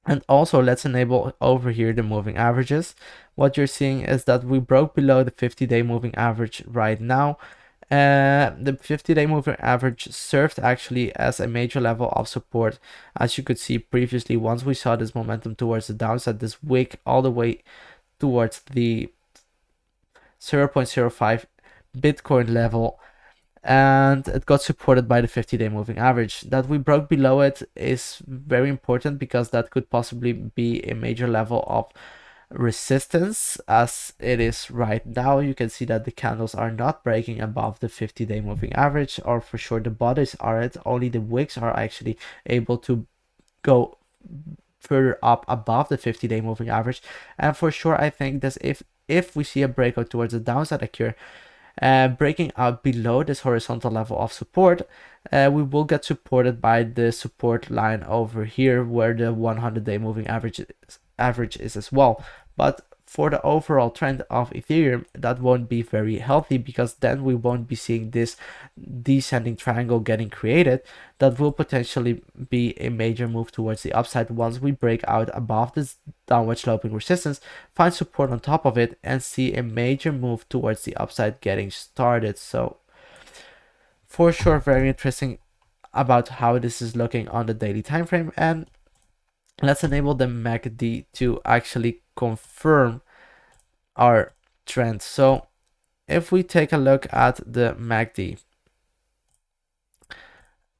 [SPEAKER 1] And also let's enable over here the moving averages. What you're seeing is that we broke below the 50-day moving average right now. The 50-day moving average served actually as a major level of support, as you could see previously. Once we saw this momentum towards the downside, this wick all the way towards the 0.05 Bitcoin level, and it got supported by the 50-day moving average. That we broke below it is very important, because that could possibly be a major level of resistance. As it is right now, you can see that the candles are not breaking above the 50-day moving average, or for sure the bodies aren't. Only the wicks are actually able to go further up above the 50-day moving average. And for sure I think that if we see a breakout towards the downside occur, breaking out below this horizontal level of support, we will get supported by the support line over here where the 100-day moving average is as well. But for the overall trend of Ethereum, that won't be very healthy, because then we won't be seeing this descending triangle getting created. That will potentially be a major move towards the upside once we break out above this downward sloping resistance, find support on top of it, and see a major move towards the upside getting started. So for sure very interesting about how this is looking on the daily time frame, and let's enable the MACD to actually confirm our trend. So if we take a look at the MACD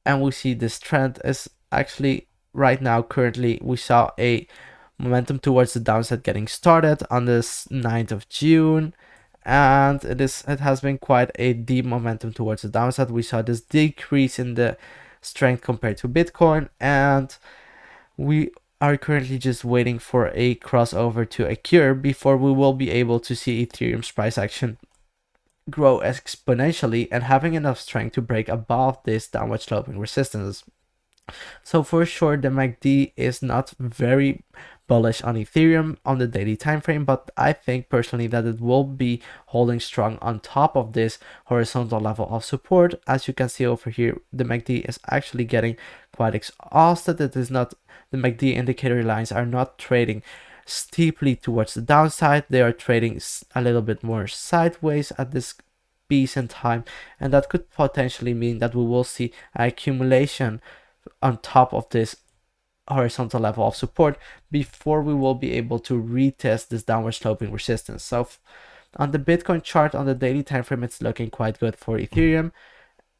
[SPEAKER 1] and we see this trend is actually right now, currently we saw a momentum towards the downside getting started on this 9th of June, and it has been quite a deep momentum towards the downside. We saw this decrease in the strength compared to Bitcoin, and we are currently just waiting for a crossover to occur before we will be able to see Ethereum's price action grow exponentially and having enough strength to break above this downward sloping resistance. So for sure, the MACD is not very bullish on Ethereum on the daily time frame, but I think personally that it will be holding strong on top of this horizontal level of support. As you can see over here, the MACD is actually getting quite exhausted. It is not, the MACD indicator lines are not trading steeply towards the downside. They are trading a little bit more sideways at this piece in time, and that could potentially mean that we will see an accumulation on top of this horizontal level of support before we will be able to retest this downward sloping resistance. So on the Bitcoin chart on the daily time frame, it's looking quite good for Ethereum,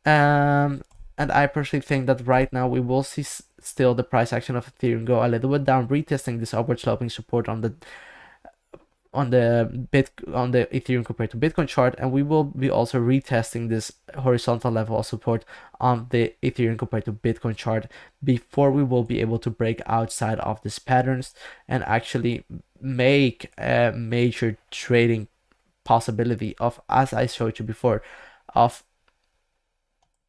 [SPEAKER 1] and I personally think that right now we will see still the price action of Ethereum go a little bit down, retesting this upward sloping support on the Ethereum compared to Bitcoin chart, and we will be also retesting this horizontal level of support on the Ethereum compared to Bitcoin chart before we will be able to break outside of these patterns and actually make a major trading possibility of, as I showed you before, of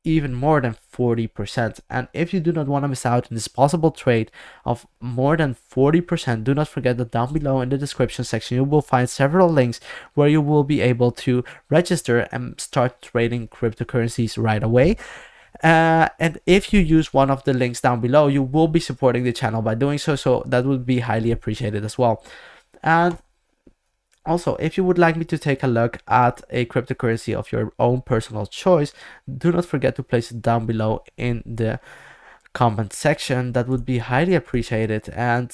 [SPEAKER 1] even more than 40%. And if you do not want to miss out on this possible trade of more than 40%, do not forget that down below in the description section you will find several links where you will be able to register and start trading cryptocurrencies right away. And if you use one of the links down below, you will be supporting the channel by doing so, so that would be highly appreciated as well. And also, if you would like me to take a look at a cryptocurrency of your own personal choice, do not forget to place it down below in the comment section. That would be highly appreciated, and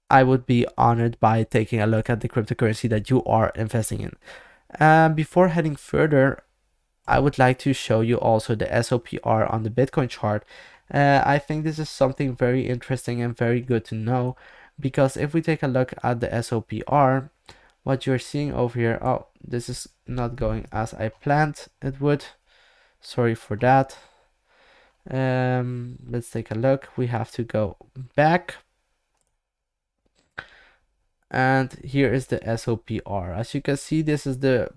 [SPEAKER 1] I would be honored by taking a look at the cryptocurrency that you are investing in. Before heading further, I would like to show you also the SOPR on the Bitcoin chart. I think this is something very interesting and very good to know, because if we take a look at the SOPR, what you're seeing over here, oh, this is not going as I planned it would. Sorry for that. Let's take a look. We have to go back. And here is the SOPR. As you can see, this is the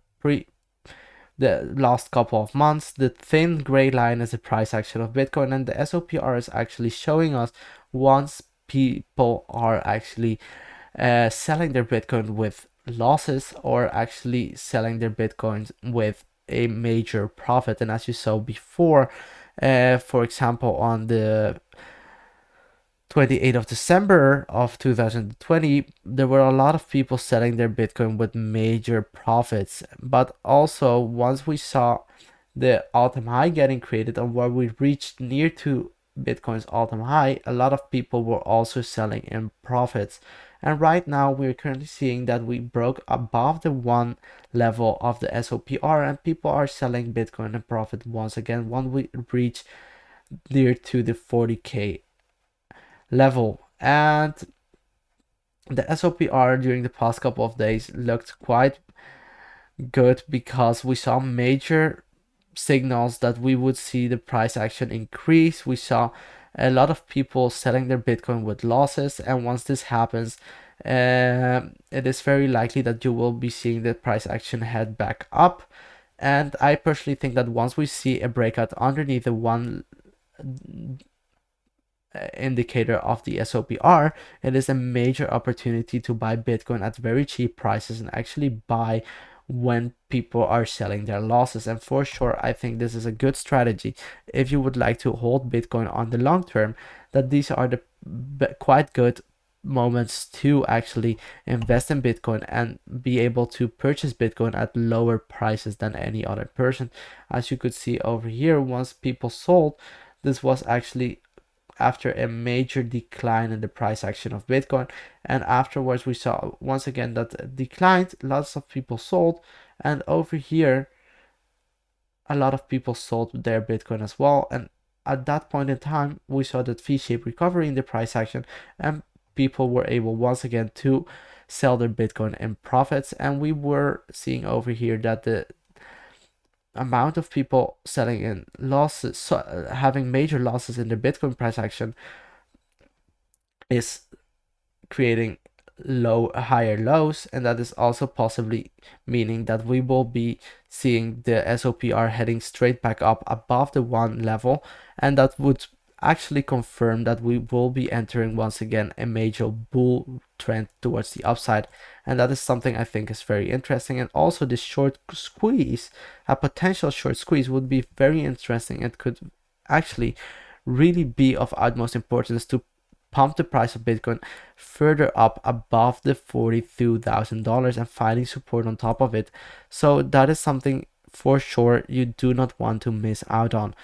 [SPEAKER 1] last couple of months. The thin gray line is the price action of Bitcoin, and the SOPR is actually showing us once people are actually selling their Bitcoin with losses or actually selling their Bitcoins with a major profit. And as you saw before, for example, on the 28th of December of 2020, there were a lot of people selling their Bitcoin with major profits. But also, once we saw the all-time high getting created and where we reached near to Bitcoin's all-time high, a lot of people were also selling in profits. And right now we're currently seeing that we broke above the one level of the SOPR, and people are selling Bitcoin in profit once again when we reach near to the 40k level. And the SOPR during the past couple of days looked quite good because we saw major signals that we would see the price action increase. We saw a lot of people selling their Bitcoin with losses, and once this happens, it is very likely that you will be seeing the price action head back up. And I personally think that once we see a breakout underneath the one indicator of the SOPR, it is a major opportunity to buy Bitcoin at very cheap prices and actually buy when people are selling their losses. And for sure, I think this is a good strategy if you would like to hold Bitcoin on the long term, that these are the quite good moments to actually invest in Bitcoin and be able to purchase Bitcoin at lower prices than any other person. As you could see over here, once people sold, this was actually after a major decline in the price action of Bitcoin, and afterwards we saw once again that declined, lots of people sold, and over here a lot of people sold their Bitcoin as well. And at that point in time, we saw that V-shaped recovery in the price action, and people were able once again to sell their Bitcoin in profits. And we were seeing over here that the amount of people selling in losses, so having major losses in the Bitcoin price action, is creating higher lows, and that is also possibly meaning that we will be seeing the SOPR heading straight back up above the 1 level, and that would actually confirm that we will be entering once again a major bull trend towards the upside. And that is something I think is very interesting. And also this short squeeze, a potential short squeeze, would be very interesting and could actually really be of utmost importance to pump the price of Bitcoin further up above the $42,000 and finding support on top of it. So that is something for sure you do not want to miss out on.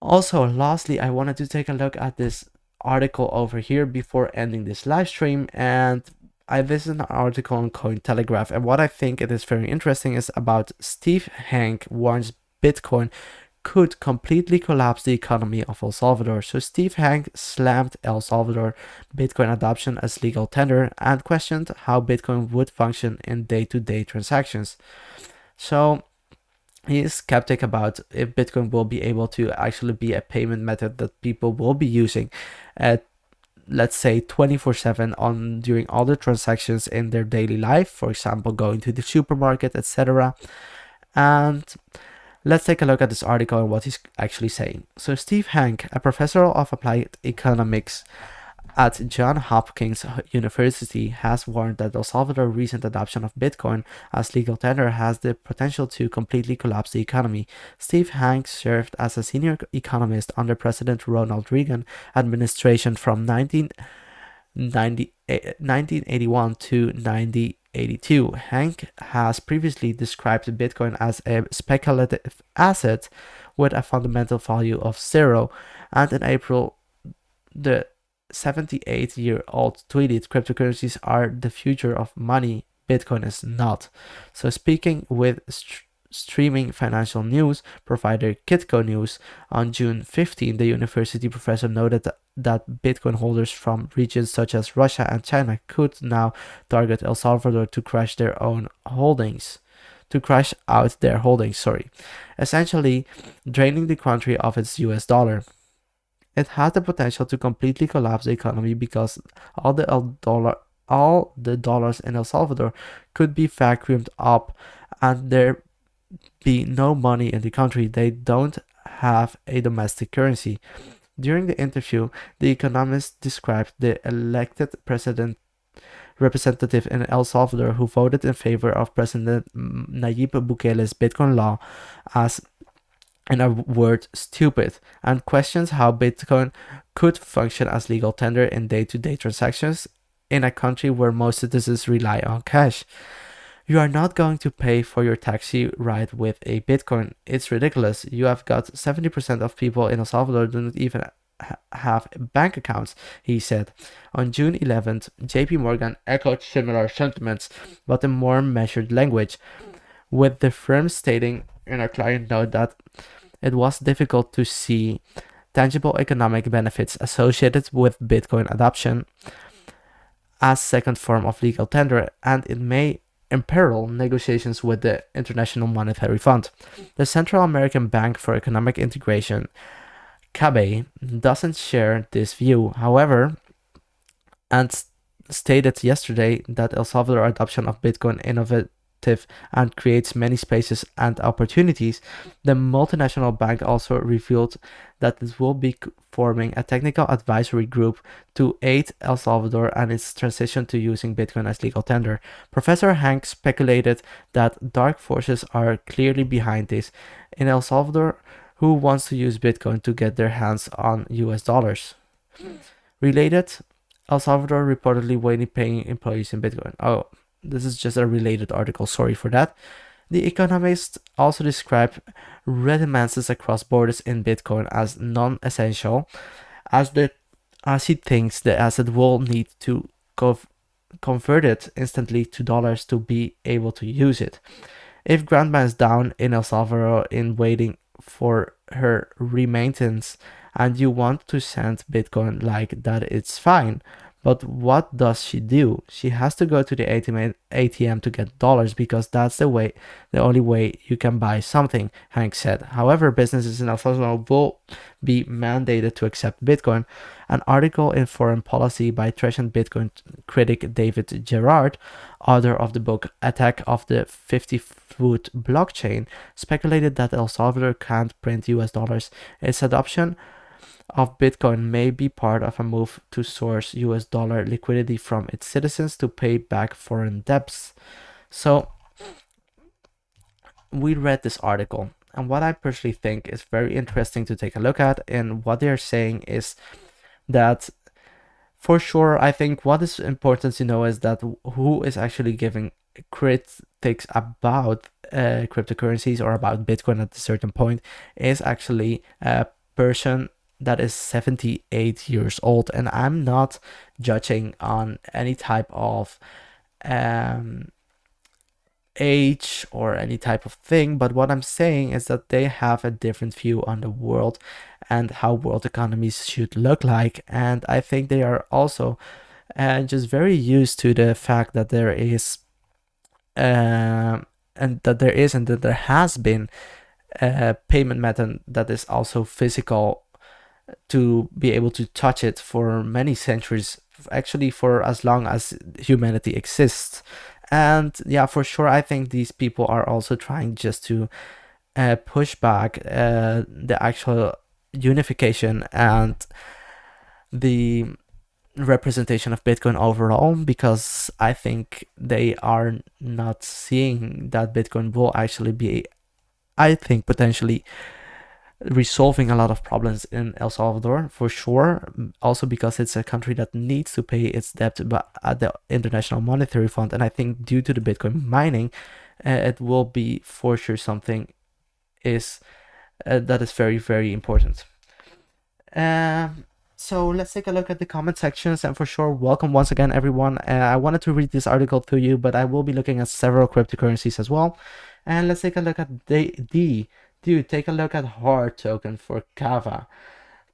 [SPEAKER 1] Also, lastly, I wanted to take a look at this article over here before ending this live stream, and this is an article on Cointelegraph, and what I think it is very interesting is about Steve Hank warns Bitcoin could completely collapse the economy of El Salvador. So Steve Hank slammed El Salvador Bitcoin adoption as legal tender and questioned how Bitcoin would function in day-to-day transactions. So he is skeptic about if Bitcoin will be able to actually be a payment method that people will be using at, let's say, 24/7 on during all the transactions in their daily life, for example, going to the supermarket, etc. And let's take a look at this article and what he's actually saying. So Steve Hank, a professor of applied economics at Johns Hopkins University, has warned that El Salvador's recent adoption of Bitcoin as legal tender has the potential to completely collapse the economy. Steve Hank served as a senior economist under President Ronald Reagan administration from 1981 to 1982. Hank has previously described Bitcoin as a speculative asset with a fundamental value of zero, and in April, the 78-year-old tweeted, "Cryptocurrencies are the future of money. Bitcoin is not." So speaking with streaming financial news provider Kitco News on June 15, the university professor noted that Bitcoin holders from regions such as Russia and China could now target El Salvador to crash their own holdings. To crash out their holdings, essentially draining the country of its US dollar. It has the potential to completely collapse the economy because all the dollars in El Salvador could be vacuumed up and there be no money in the country. They don't have a domestic currency. During the interview, the economist described the elected representative in El Salvador who voted in favor of President Nayib Bukele's Bitcoin law as, in a word, stupid, and questions how Bitcoin could function as legal tender in day-to-day transactions in a country where most citizens rely on cash. You are not going to pay for your taxi ride with a Bitcoin. It's ridiculous. You have got 70% of people in El Salvador do not even have bank accounts, he said. On June 11th, JP Morgan echoed similar sentiments, but in more measured language, with the firm stating in a client note that it was difficult to see tangible economic benefits associated with Bitcoin adoption as second form of legal tender, and it may imperil negotiations with the International Monetary Fund. The Central American Bank for Economic Integration, CABE, doesn't share this view, however, and stated yesterday that El Salvador adoption of Bitcoin innovative and creates many spaces and opportunities. The multinational bank also revealed that it will be forming a technical advisory group to aid El Salvador and its transition to using Bitcoin as legal tender. Professor Hank speculated that dark forces are clearly behind this in El Salvador, who wants to use Bitcoin to get their hands on US dollars. Related, El Salvador reportedly waiting paying employees in Bitcoin. Oh, this is just a related article. Sorry for that. The Economist also described remittances across borders in Bitcoin as non-essential, as he thinks the asset will need to convert it instantly to dollars to be able to use it. If grandma is down in El Salvador in waiting for her remittance and you want to send Bitcoin like that, it's fine. But what does she do? She has to go to the ATM to get dollars because that's the only way you can buy something, Hank said. However, businesses in El Salvador will be mandated to accept Bitcoin. An article in Foreign Policy by Treasury Bitcoin critic David Gerard, author of the book Attack of the 50-Foot Blockchain, speculated that El Salvador can't print US dollars. Its adoption of Bitcoin may be part of a move to source US dollar liquidity from its citizens to pay back foreign debts. So we read this article, and what I personally think is very interesting to take a look at, and what they're saying is that for sure, I think what is important to know is that who is actually giving critics about cryptocurrencies or about Bitcoin at a certain point is actually a person that is 78 years old, and I'm not judging on any type of age or any type of thing, but what I'm saying is that they have a different view on the world and how world economies should look like, and I think they are also just very used to the fact that there is and that there has been a payment method that is also physical to be able to touch it for many centuries, actually for as long as humanity exists. And yeah, for sure, I think these people are also trying just to push back the actual unification and the representation of Bitcoin overall, because I think they are not seeing that Bitcoin will actually be, I think, potentially resolving a lot of problems in El Salvador, for sure. Also because it's a country that needs to pay its debt at the International Monetary Fund, and I think due to the Bitcoin mining, it will be for sure something that is very, very important. So let's take a look at the comment sections, and for sure, welcome once again, everyone. I wanted to read this article to you, but I will be looking at several cryptocurrencies as well. And let's take a look at dude, take a look at Hard token for Kava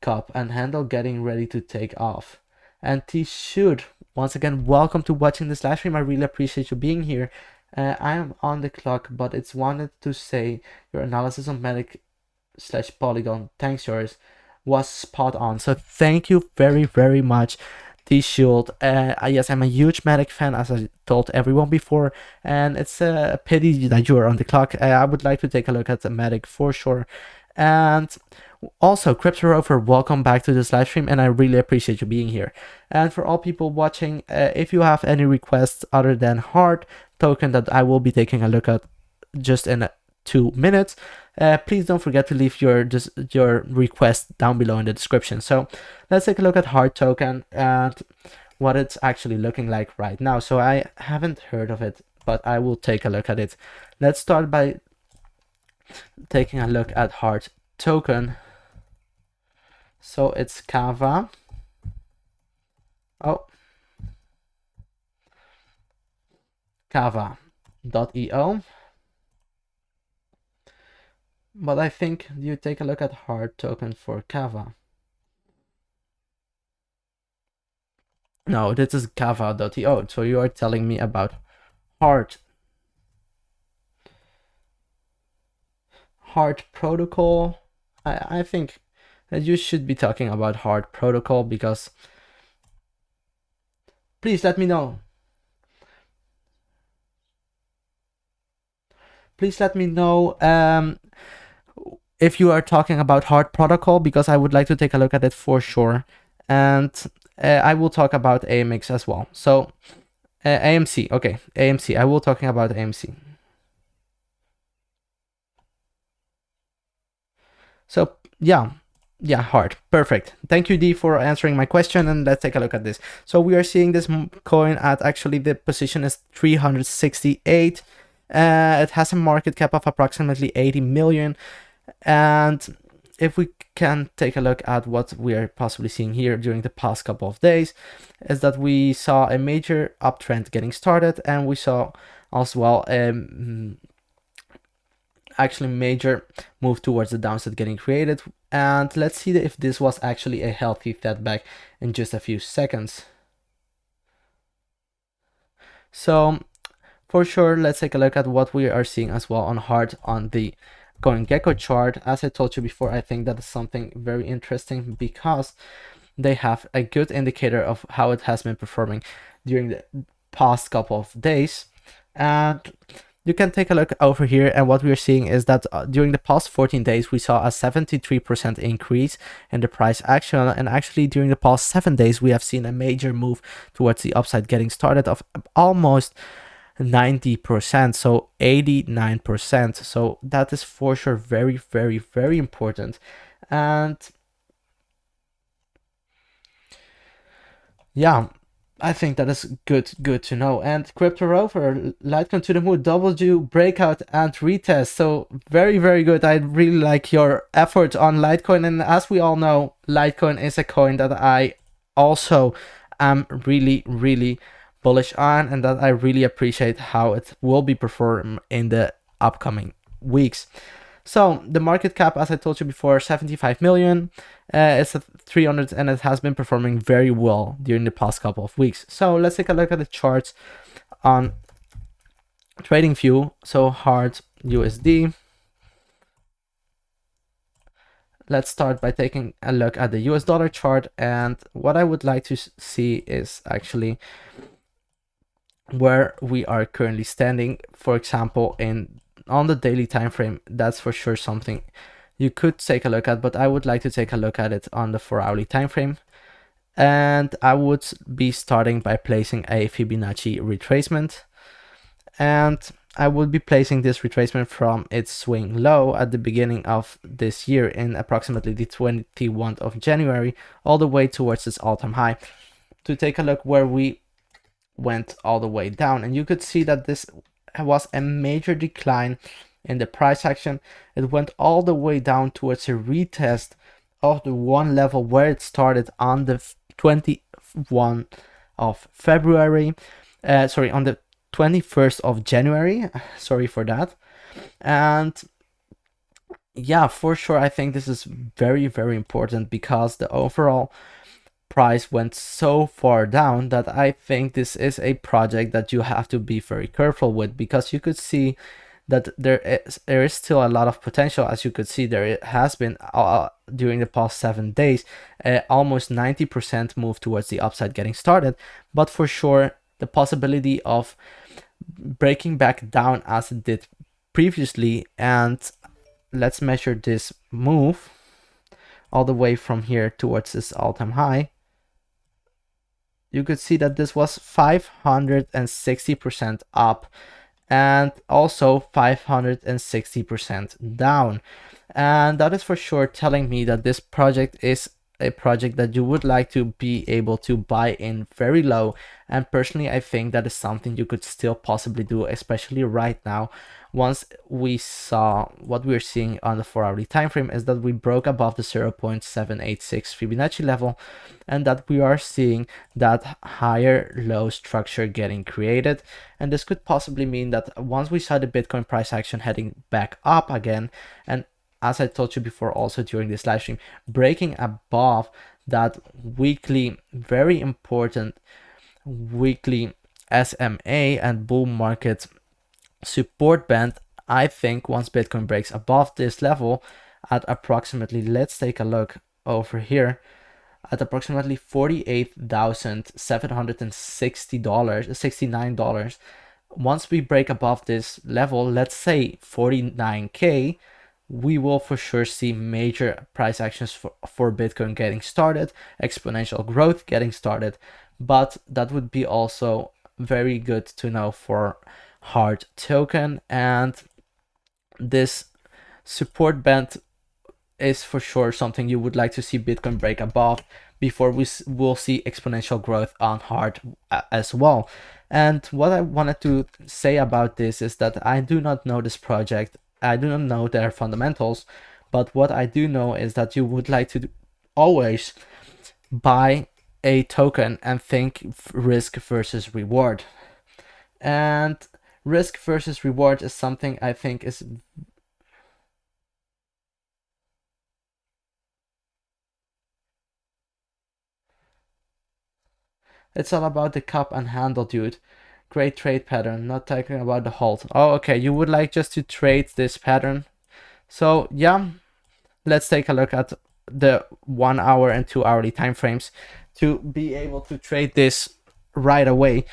[SPEAKER 1] Cup and handle getting ready to take off. And T should, once again, welcome to watching this live stream. I really appreciate you being here. I am on the clock, but it's wanted to say your analysis on Medic/Polygon, thanks yours, was spot on. So thank you very, very much, T-Shield. Yes, I'm a huge Medic fan, as I told everyone before, and it's a pity that you are on the clock. I would like to take a look at the Medic for sure. And also, Crypto Rover, welcome back to this live stream, and I really appreciate you being here. And for all people watching, if you have any requests other than Hard token that I will be taking a look at just in 2 minutes, please don't forget to leave your request down below in the description. So let's take a look at Hard token and what it's actually looking like right now. So I haven't heard of it, but I will take a look at it. Let's start by taking a look at Hard token. So it's Kava. Oh, Kava.io. But I think you take a look at Hard token for Kava. No, this is Kava.io. So you are telling me about Hard protocol. I think that you should be talking about Hard protocol, because please let me know. Please let me know if you are talking about Hard protocol, because I would like to take a look at it for sure. And I will talk about AMX as well. So AMC, okay, AMC. I will talking about AMC. So yeah, Yeah, hard. Perfect. Thank you, D, for answering my question. And let's take a look at this. So we are seeing this coin at, actually the position is 368. It has a market cap of approximately 80 million. And if we can take a look at what we are possibly seeing here during the past couple of days, is that we saw a major uptrend getting started, and we saw as well actually major move towards the downside getting created. And let's see if this was actually a healthy setback in just a few seconds. So for sure, let's take a look at what we are seeing as well on hard on the CoinGecko chart. As I told you before, I think that is something very interesting because they have a good indicator of how it has been performing during the past couple of days. And you can take a look over here, and what we're seeing is that during the past 14 days, we saw a 73% increase in the price action. And actually during the past 7 days, we have seen a major move towards the upside getting started of almost 90%, so 89%. So that is for sure very, very, very important. And yeah, I think that is good to know. And Crypto Rover, Litecoin to the moon, W breakout and retest. So very, very good. I really like your effort on Litecoin. And as we all know, Litecoin is a coin that I also am really, really bullish on, and that I really appreciate how it will be performed in the upcoming weeks. So the market cap, as I told you before, 75 million. It's at 300, and it has been performing very well during the past couple of weeks. So let's take a look at the charts on TradingView. So hard USD. Let's start by taking a look at the US dollar chart, and what I would like to see is actually where we are currently standing. For example, on the daily time frame, that's for sure something you could take a look at, but I would like to take a look at it on the 4-hourly time frame. And I would be starting by placing a Fibonacci retracement, and I would be placing this retracement from its swing low at the beginning of this year in approximately the 21st of January all the way towards its all-time high, to take a look where we went all the way down. And you could see that this was a major decline in the price action. It went all the way down towards a retest of the one level where it started on the 21st of February, on the 21st of January, sorry for that. And yeah, for sure, I think this is very, very important because the overall price went so far down that I think this is a project that you have to be very careful with, because you could see that there is still a lot of potential. As you could see, there has been during the past 7 days almost 90% move towards the upside getting started, but for sure the possibility of breaking back down as it did previously. And let's measure this move all the way from here towards this all-time high. You could see that this was 560% up and also 560% down. And that is for sure telling me that this project is a project that you would like to be able to buy in very low. And personally, I think that is something you could still possibly do, especially right now. Once we saw what we're seeing on the 4-hourly time frame is that we broke above the 0.786 Fibonacci level, and that we are seeing that higher low structure getting created. And this could possibly mean that once we saw the Bitcoin price action heading back up again, and as I told you before also during this live stream, breaking above that weekly, very important weekly SMA and bull market support band, I think once Bitcoin breaks above this level at approximately, let's take a look over here, at approximately $48,769. Once we break above this level, let's say 49K, we will for sure see major price actions for Bitcoin getting started, exponential growth getting started. But that would be also very good to know for hard token. And this support band is for sure something you would like to see Bitcoin break above before we'll see exponential growth on hard as well. And what I wanted to say about this is that I do not know this project. I do not know their fundamentals, but what I do know is that you would like to always buy a token and think risk versus reward. And risk versus reward is something I think is it's all about the cup and handle, dude. Great trade pattern, not talking about the hold. Oh, okay, you would like just to trade this pattern. So yeah, let's take a look at the 1 hour and 2 hourly time frames to be able to trade this right away.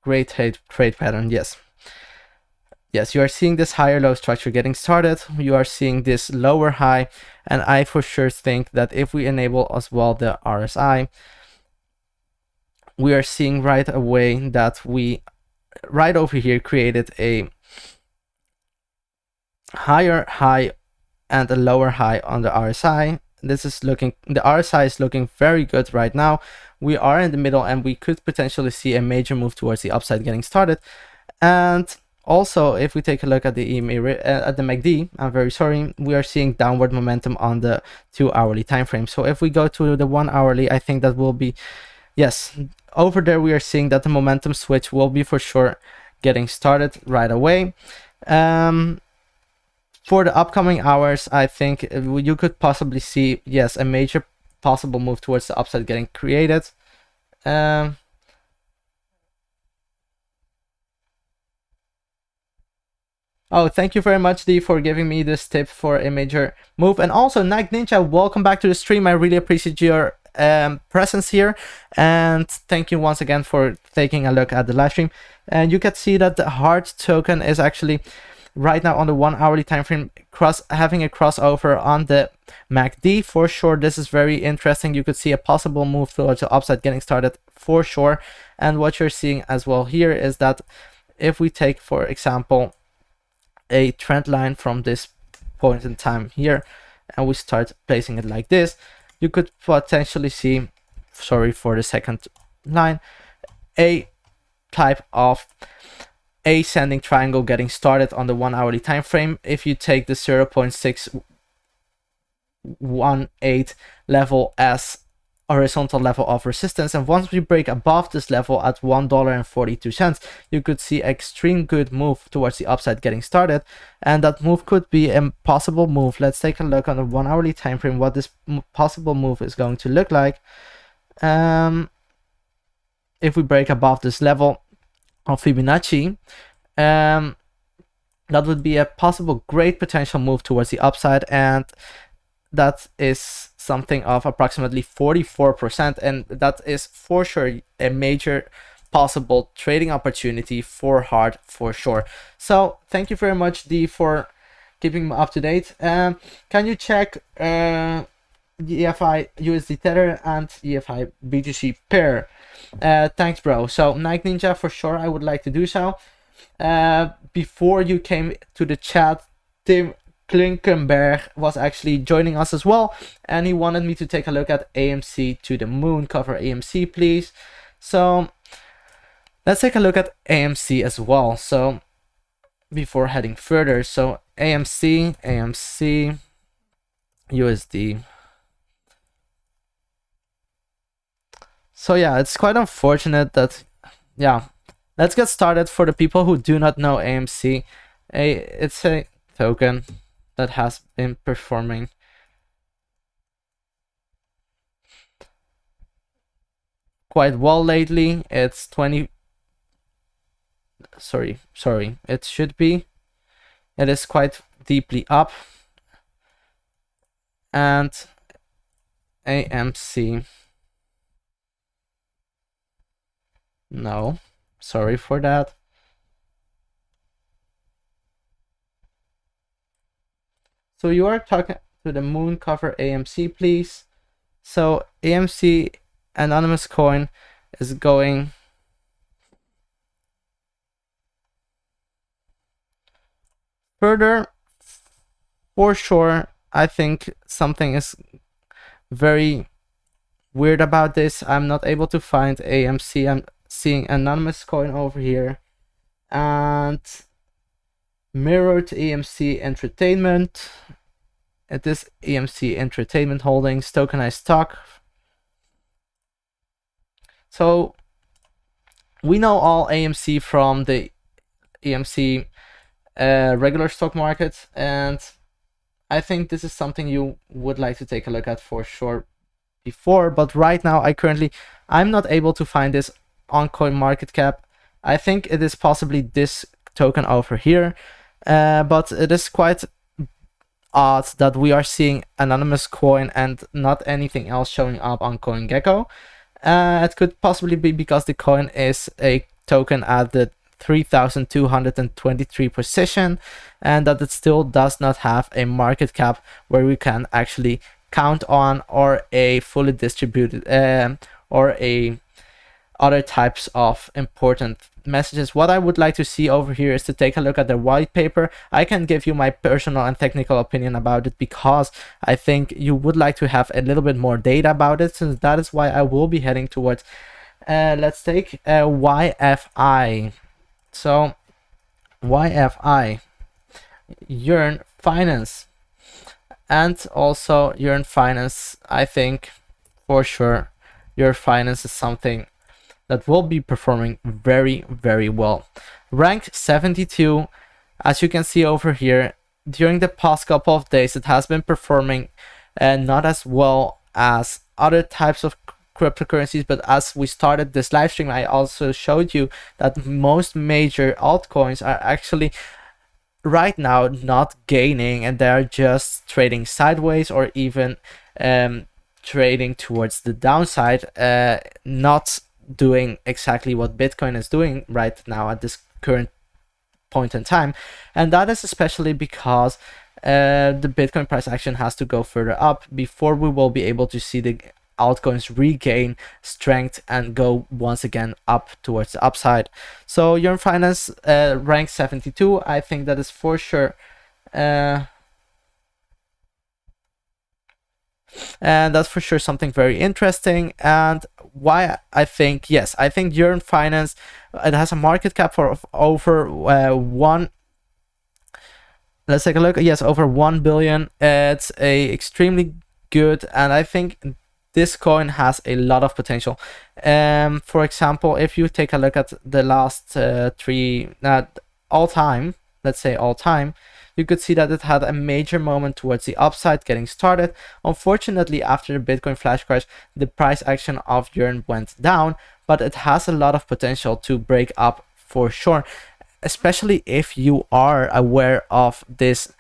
[SPEAKER 1] Great trade pattern, yes. Yes, you are seeing this higher low structure getting started. You are seeing this lower high, and I for sure think that if we enable as well the RSI, we are seeing right away that we right over here created a higher high and a lower high on the RSI. This is looking, the RSI is looking very good right now. We are in the middle and we could potentially see a major move towards the upside getting started. And also, if we take a look at the EMA, at the MACD, I'm very sorry, we are seeing downward momentum on the 2 hourly time frame. So if we go to the 1 hourly, I think that will be, yes, over there we are seeing that the momentum switch will be for sure getting started right away. For the upcoming hours, I think you could possibly see, yes, a major possible move towards the upside getting created. Oh, thank you very much, D, for giving me this tip for a major move. And also, Night Ninja, welcome back to the stream. I really appreciate your presence here. And thank you once again for taking a look at the live stream. And you can see that the hard token is actually right now on the 1 hourly time frame having a crossover on the MACD. For sure, this is very interesting. You could see a possible move towards the upside getting started for sure. And what you're seeing as well here is that if we take, for example, a trend line from this point in time here and we start placing it like this, you could potentially see, sorry for the second line, a type of ascending triangle getting started on the 1 hourly time frame. If you take the 0.618 level as horizontal level of resistance, and once we break above this level at $1.42, you could see extreme good move towards the upside getting started, and that move could be a possible move. Let's take a look on the 1 hourly time frame what this possible move is going to look like. If we break above this level of Fibonacci, that would be a possible great potential move towards the upside, and that is something of approximately 44%, and that is for sure a major possible trading opportunity for hard for sure. So thank you very much, D, for keeping me up to date. Can you check the EFI USD Tether and EFI BTC pair? Thanks, bro. So Night Ninja, for sure I would like to do so. Before you came to the chat, Tim Klinkenberg was actually joining us as well, and he wanted me to take a look at AMC to the moon. Cover AMC, please. So let's take a look at AMC as well. So before heading further, so AMC USD. So yeah, it's quite unfortunate that, yeah, let's get started. For the people who do not know AMC, it's a token that has been performing quite well lately. It's 20, sorry, it should be, it is quite deeply up. And AMC, no, sorry for that. So you are talking to the moon, cover AMC, please. So AMC anonymous coin is going Further, for sure, I think something is very weird about this. I'm not able to find AMC. I'm seeing anonymous coin over here and mirrored EMC Entertainment. It is EMC Entertainment Holdings, tokenized stock. So we know all AMC from the EMC regular stock market, and I think this is something you would like to take a look at for sure before, but right now I'm not able to find this on CoinMarketCap. I think it is possibly this token over here, but it is quite odd that we are seeing anonymous coin and not anything else showing up on CoinGecko. It could possibly be because the coin is a token at the 3,223 position, and that it still does not have a market cap where we can actually count on, or a fully distributed or a other types of important messages. What I would like to see over here is to take a look at the white paper. I can give you my personal and technical opinion about it, because I think you would like to have a little bit more data about it, since that is why I will be heading towards let's take YFI. So YFI, Yearn Finance, and also Yearn Finance, I think for sure Yearn Finance is something that will be performing very, very well. Rank 72, as you can see over here, during the past couple of days, it has been performing not as well as other types of cryptocurrencies, but as we started this live stream, I also showed you that most major altcoins are actually right now not gaining, and they're just trading sideways, or even trading towards the downside, not doing exactly what Bitcoin is doing right now at this current point in time. And that is especially because the Bitcoin price action has to go further up before we will be able to see the altcoins regain strength and go once again up towards the upside. So Yearn Finance rank 72, I think that is for sure and that's for sure something very interesting. And why I think, yes, I think Yearn Finance, it has a market cap for over let's take a look. Yes, over 1 billion. It's a extremely good, and I think this coin has a lot of potential. For example, if you take a look at the last all time, let's say all time, you could see that it had a major moment towards the upside getting started. Unfortunately, after the Bitcoin flash crash, the price action of Yearn went down, but it has a lot of potential to break up for sure, especially if you are aware of this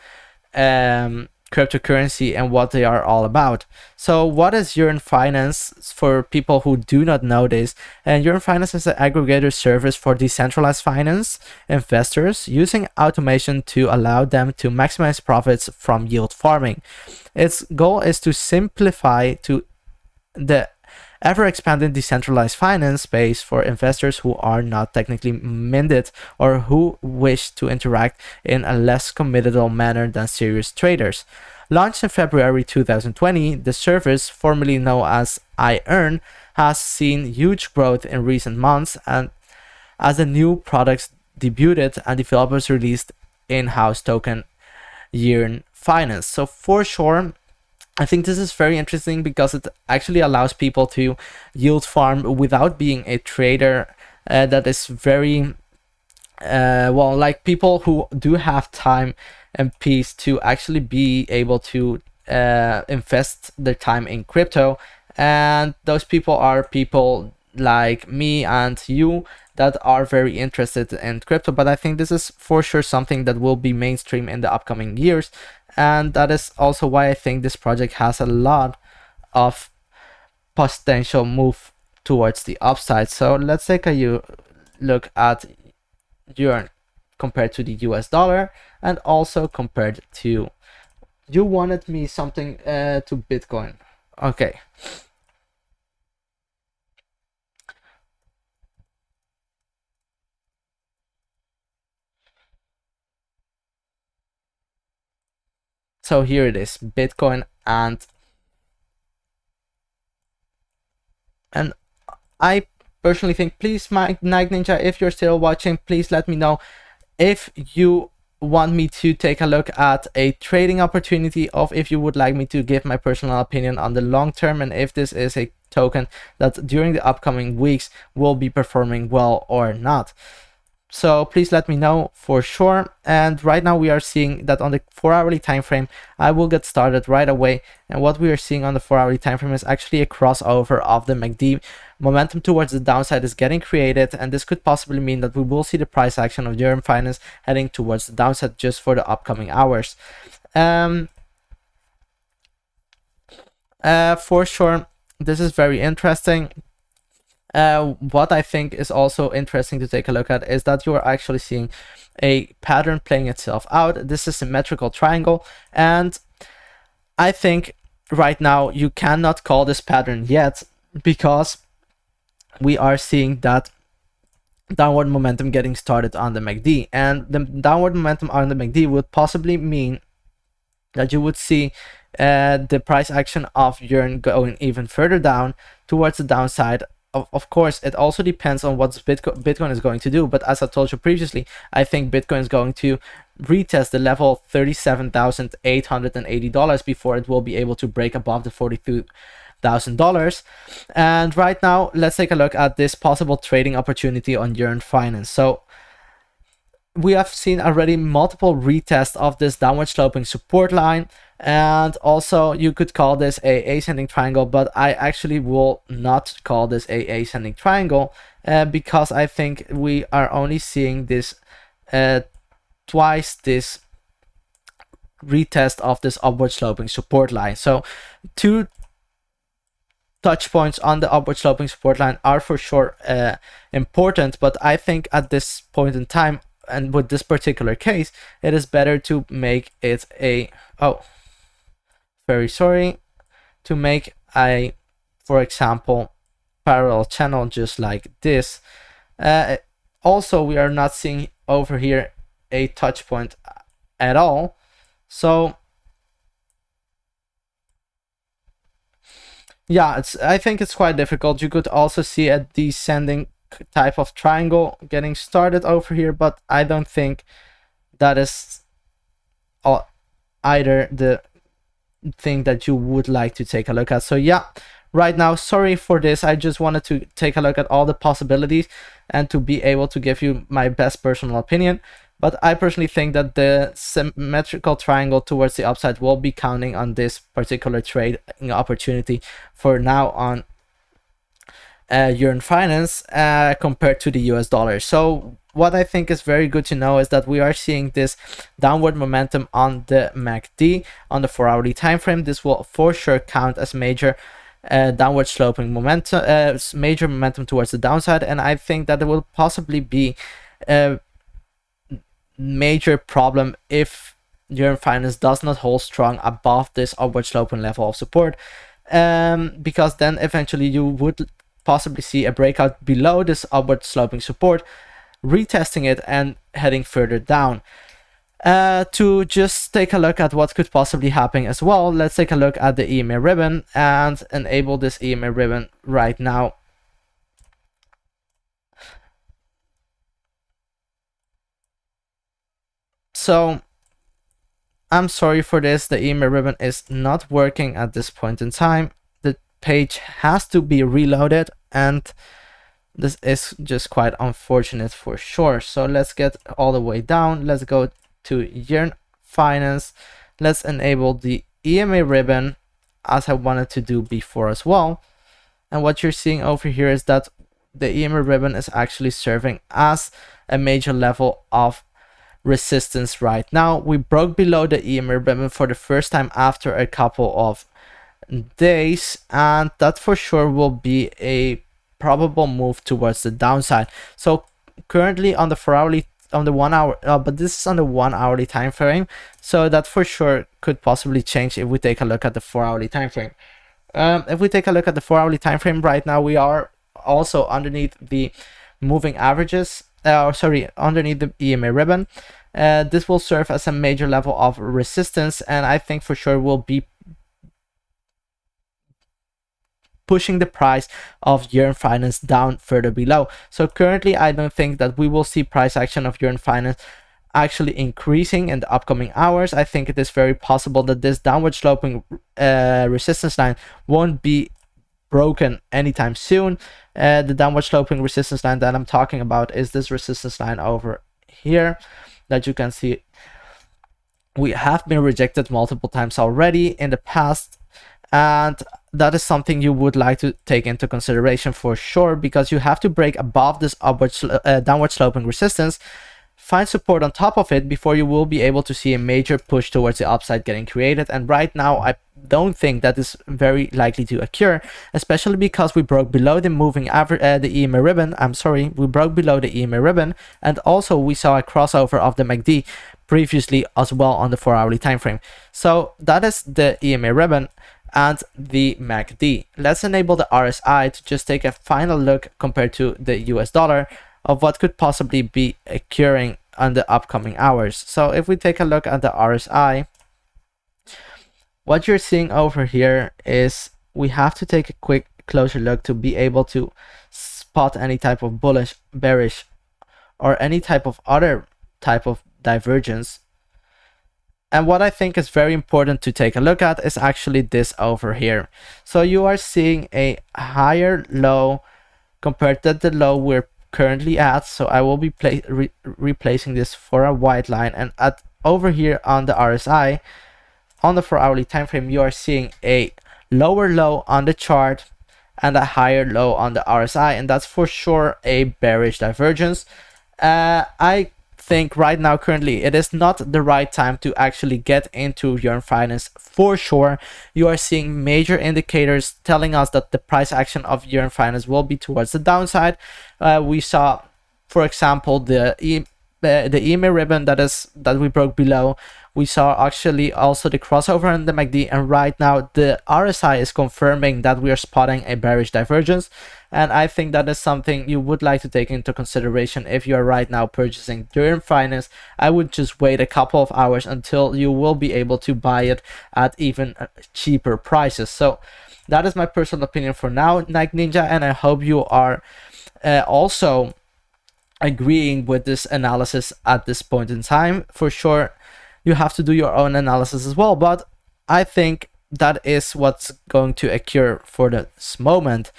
[SPEAKER 1] cryptocurrency and what they are all about. So what is Yearn Finance for people who do not know this? And Yearn Finance is an aggregator service for decentralized finance investors, using automation to allow them to maximize profits from yield farming. Its goal is to simplify to the ever-expanding decentralized finance space for investors who are not technically minded, or who wish to interact in a less committal manner than serious traders. Launched in February 2020, the service, formerly known as iEarn, has seen huge growth in recent months, and as the new products debuted and developers released in-house token Yearn Finance. So for sure, I think this is very interesting, because it actually allows people to yield farm without being a trader. That is very well, like people who do have time and peace to actually be able to invest their time in crypto. And those people are people like me and you that are very interested in crypto. But I think this is for sure something that will be mainstream in the upcoming years, and that is also why I think this project has a lot of potential move towards the upside. So let's take a look at Yearn compared to the US dollar, and also compared to, you wanted me something to Bitcoin. Okay. So here it is, Bitcoin, and I personally think, please, Night Ninja, if you're still watching, please let me know if you want me to take a look at a trading opportunity, of if you would like me to give my personal opinion on the long term, and if this is a token that during the upcoming weeks will be performing well or not. So please let me know for sure. And right now we are seeing that on the 4-hourly time frame, I will get started right away. And what we are seeing on the 4-hourly time frame is actually a crossover of the MACD. Momentum towards the downside is getting created, and this could possibly mean that we will see the price action of Ethereum Finance heading towards the downside just for the upcoming hours. For sure, this is very interesting. What I think is also interesting to take a look at is that you are actually seeing a pattern playing itself out. This is Symmetrical Triangle, and I think right now you cannot call this pattern yet, because we are seeing that downward momentum getting started on the MACD, and the downward momentum on the MACD would possibly mean that you would see the price action of Yearn going even further down towards the downside. Of course, it also depends on what Bitcoin is going to do, but as I told you previously, I think Bitcoin is going to retest the level $37,880 before it will be able to break above the $42,000. And right now, let's take a look at this possible trading opportunity on Yearn Finance. So we have seen already multiple retests of this downward sloping support line, and also you could call this a ascending triangle, but I actually will not call this a ascending triangle, because I think we are only seeing this twice this retest of this upward sloping support line. So two touch points on the upward sloping support line are for sure important, but I think at this point in time, and with this particular case, it is better to make it a to make a, for example, parallel channel just like this. Also, we are not seeing over here a touch point at all, so yeah, I think it's quite difficult. You could also see a descending type of triangle getting started over here, but I don't think that is either the thing that you would like to take a look at. So yeah, right now, sorry for this, I just wanted to take a look at all the possibilities and to be able to give you my best personal opinion. But I personally think that the symmetrical triangle towards the upside will be counting on this particular trading opportunity for now on Yearn Finance compared to the US dollar. So what I think is very good to know is that we are seeing this downward momentum on the MACD on the 4-hourly time frame. This will for sure count as major downward sloping momentum, major momentum towards the downside, and I think that it will possibly be a major problem if Yearn Finance does not hold strong above this upward sloping level of support, because then eventually you would possibly see a breakout below this upward sloping support, retesting it and heading further down. To just take a look at what could possibly happen as well, let's take a look at the EMA ribbon and enable this EMA ribbon right now. So I'm sorry for this, the EMA ribbon is not working at this point in time. The page has to be reloaded, and this is just quite unfortunate for sure. So let's get all the way down. Let's go to Yearn Finance. Let's enable the EMA ribbon as I wanted to do before as well. And what you're seeing over here is that the EMA ribbon is actually serving as a major level of resistance right now. We broke below the EMA ribbon for the first time after a couple of days, and that for sure will be a probable move towards the downside. So currently on the 4-hourly, on the 1 hour, but this is on the 1-hourly time frame, so that for sure could possibly change if we take a look at the 4-hourly time frame. If we take a look at the 4-hourly time frame right now, we are also underneath the moving averages, underneath the EMA ribbon. this will serve as a major level of resistance, and I think for sure will be pushing the price of Yearn Finance down further below. So currently I don't think that we will see price action of Yearn Finance actually increasing in the upcoming hours. I think it is very possible that this downward sloping resistance line won't be broken anytime soon. The downward sloping resistance line that I'm talking about is this resistance line over here that you can see. We have been rejected multiple times already in the past, and that is something you would like to take into consideration for sure, because you have to break above this downward sloping resistance, find support on top of it before you will be able to see a major push towards the upside getting created. And right now I don't think that is very likely to occur, especially because we broke below the moving average, the EMA ribbon. We broke below the EMA ribbon, and also we saw a crossover of the MACD previously as well on the 4-hourly time frame. So that is the EMA ribbon and the MACD. Let's enable the RSI to just take a final look compared to the US dollar of what could possibly be occurring on the upcoming hours. So if we take a look at the RSI, what you're seeing over here is we have to take a quick closer look to be able to spot any type of bullish, bearish, or any type of other type of divergence. And what I think is very important to take a look at is actually this over here. So you are seeing a higher low compared to the low we're currently at. So I will be replacing this for a white line, and at over here on the RSI, on the 4-hourly time frame, you are seeing a lower low on the chart and a higher low on the RSI, and that's for sure a bearish divergence. I think right now currently it is not the right time to actually get into Yearn Finance for sure. You are seeing major indicators telling us that the price action of Yearn Finance will be towards the downside. We saw, for example, the EMA ribbon that we broke below. We saw actually also the crossover in the MACD, and right now the RSI is confirming that we are spotting a bearish divergence. And I think that is something you would like to take into consideration if you are right now purchasing Yearn Finance. I would just wait a couple of hours until you will be able to buy it at even cheaper prices. So that is my personal opinion for now, Nike Ninja, and I hope you are also agreeing with this analysis at this point in time. For sure, you have to do your own analysis as well, but I think that is what's going to occur for this moment.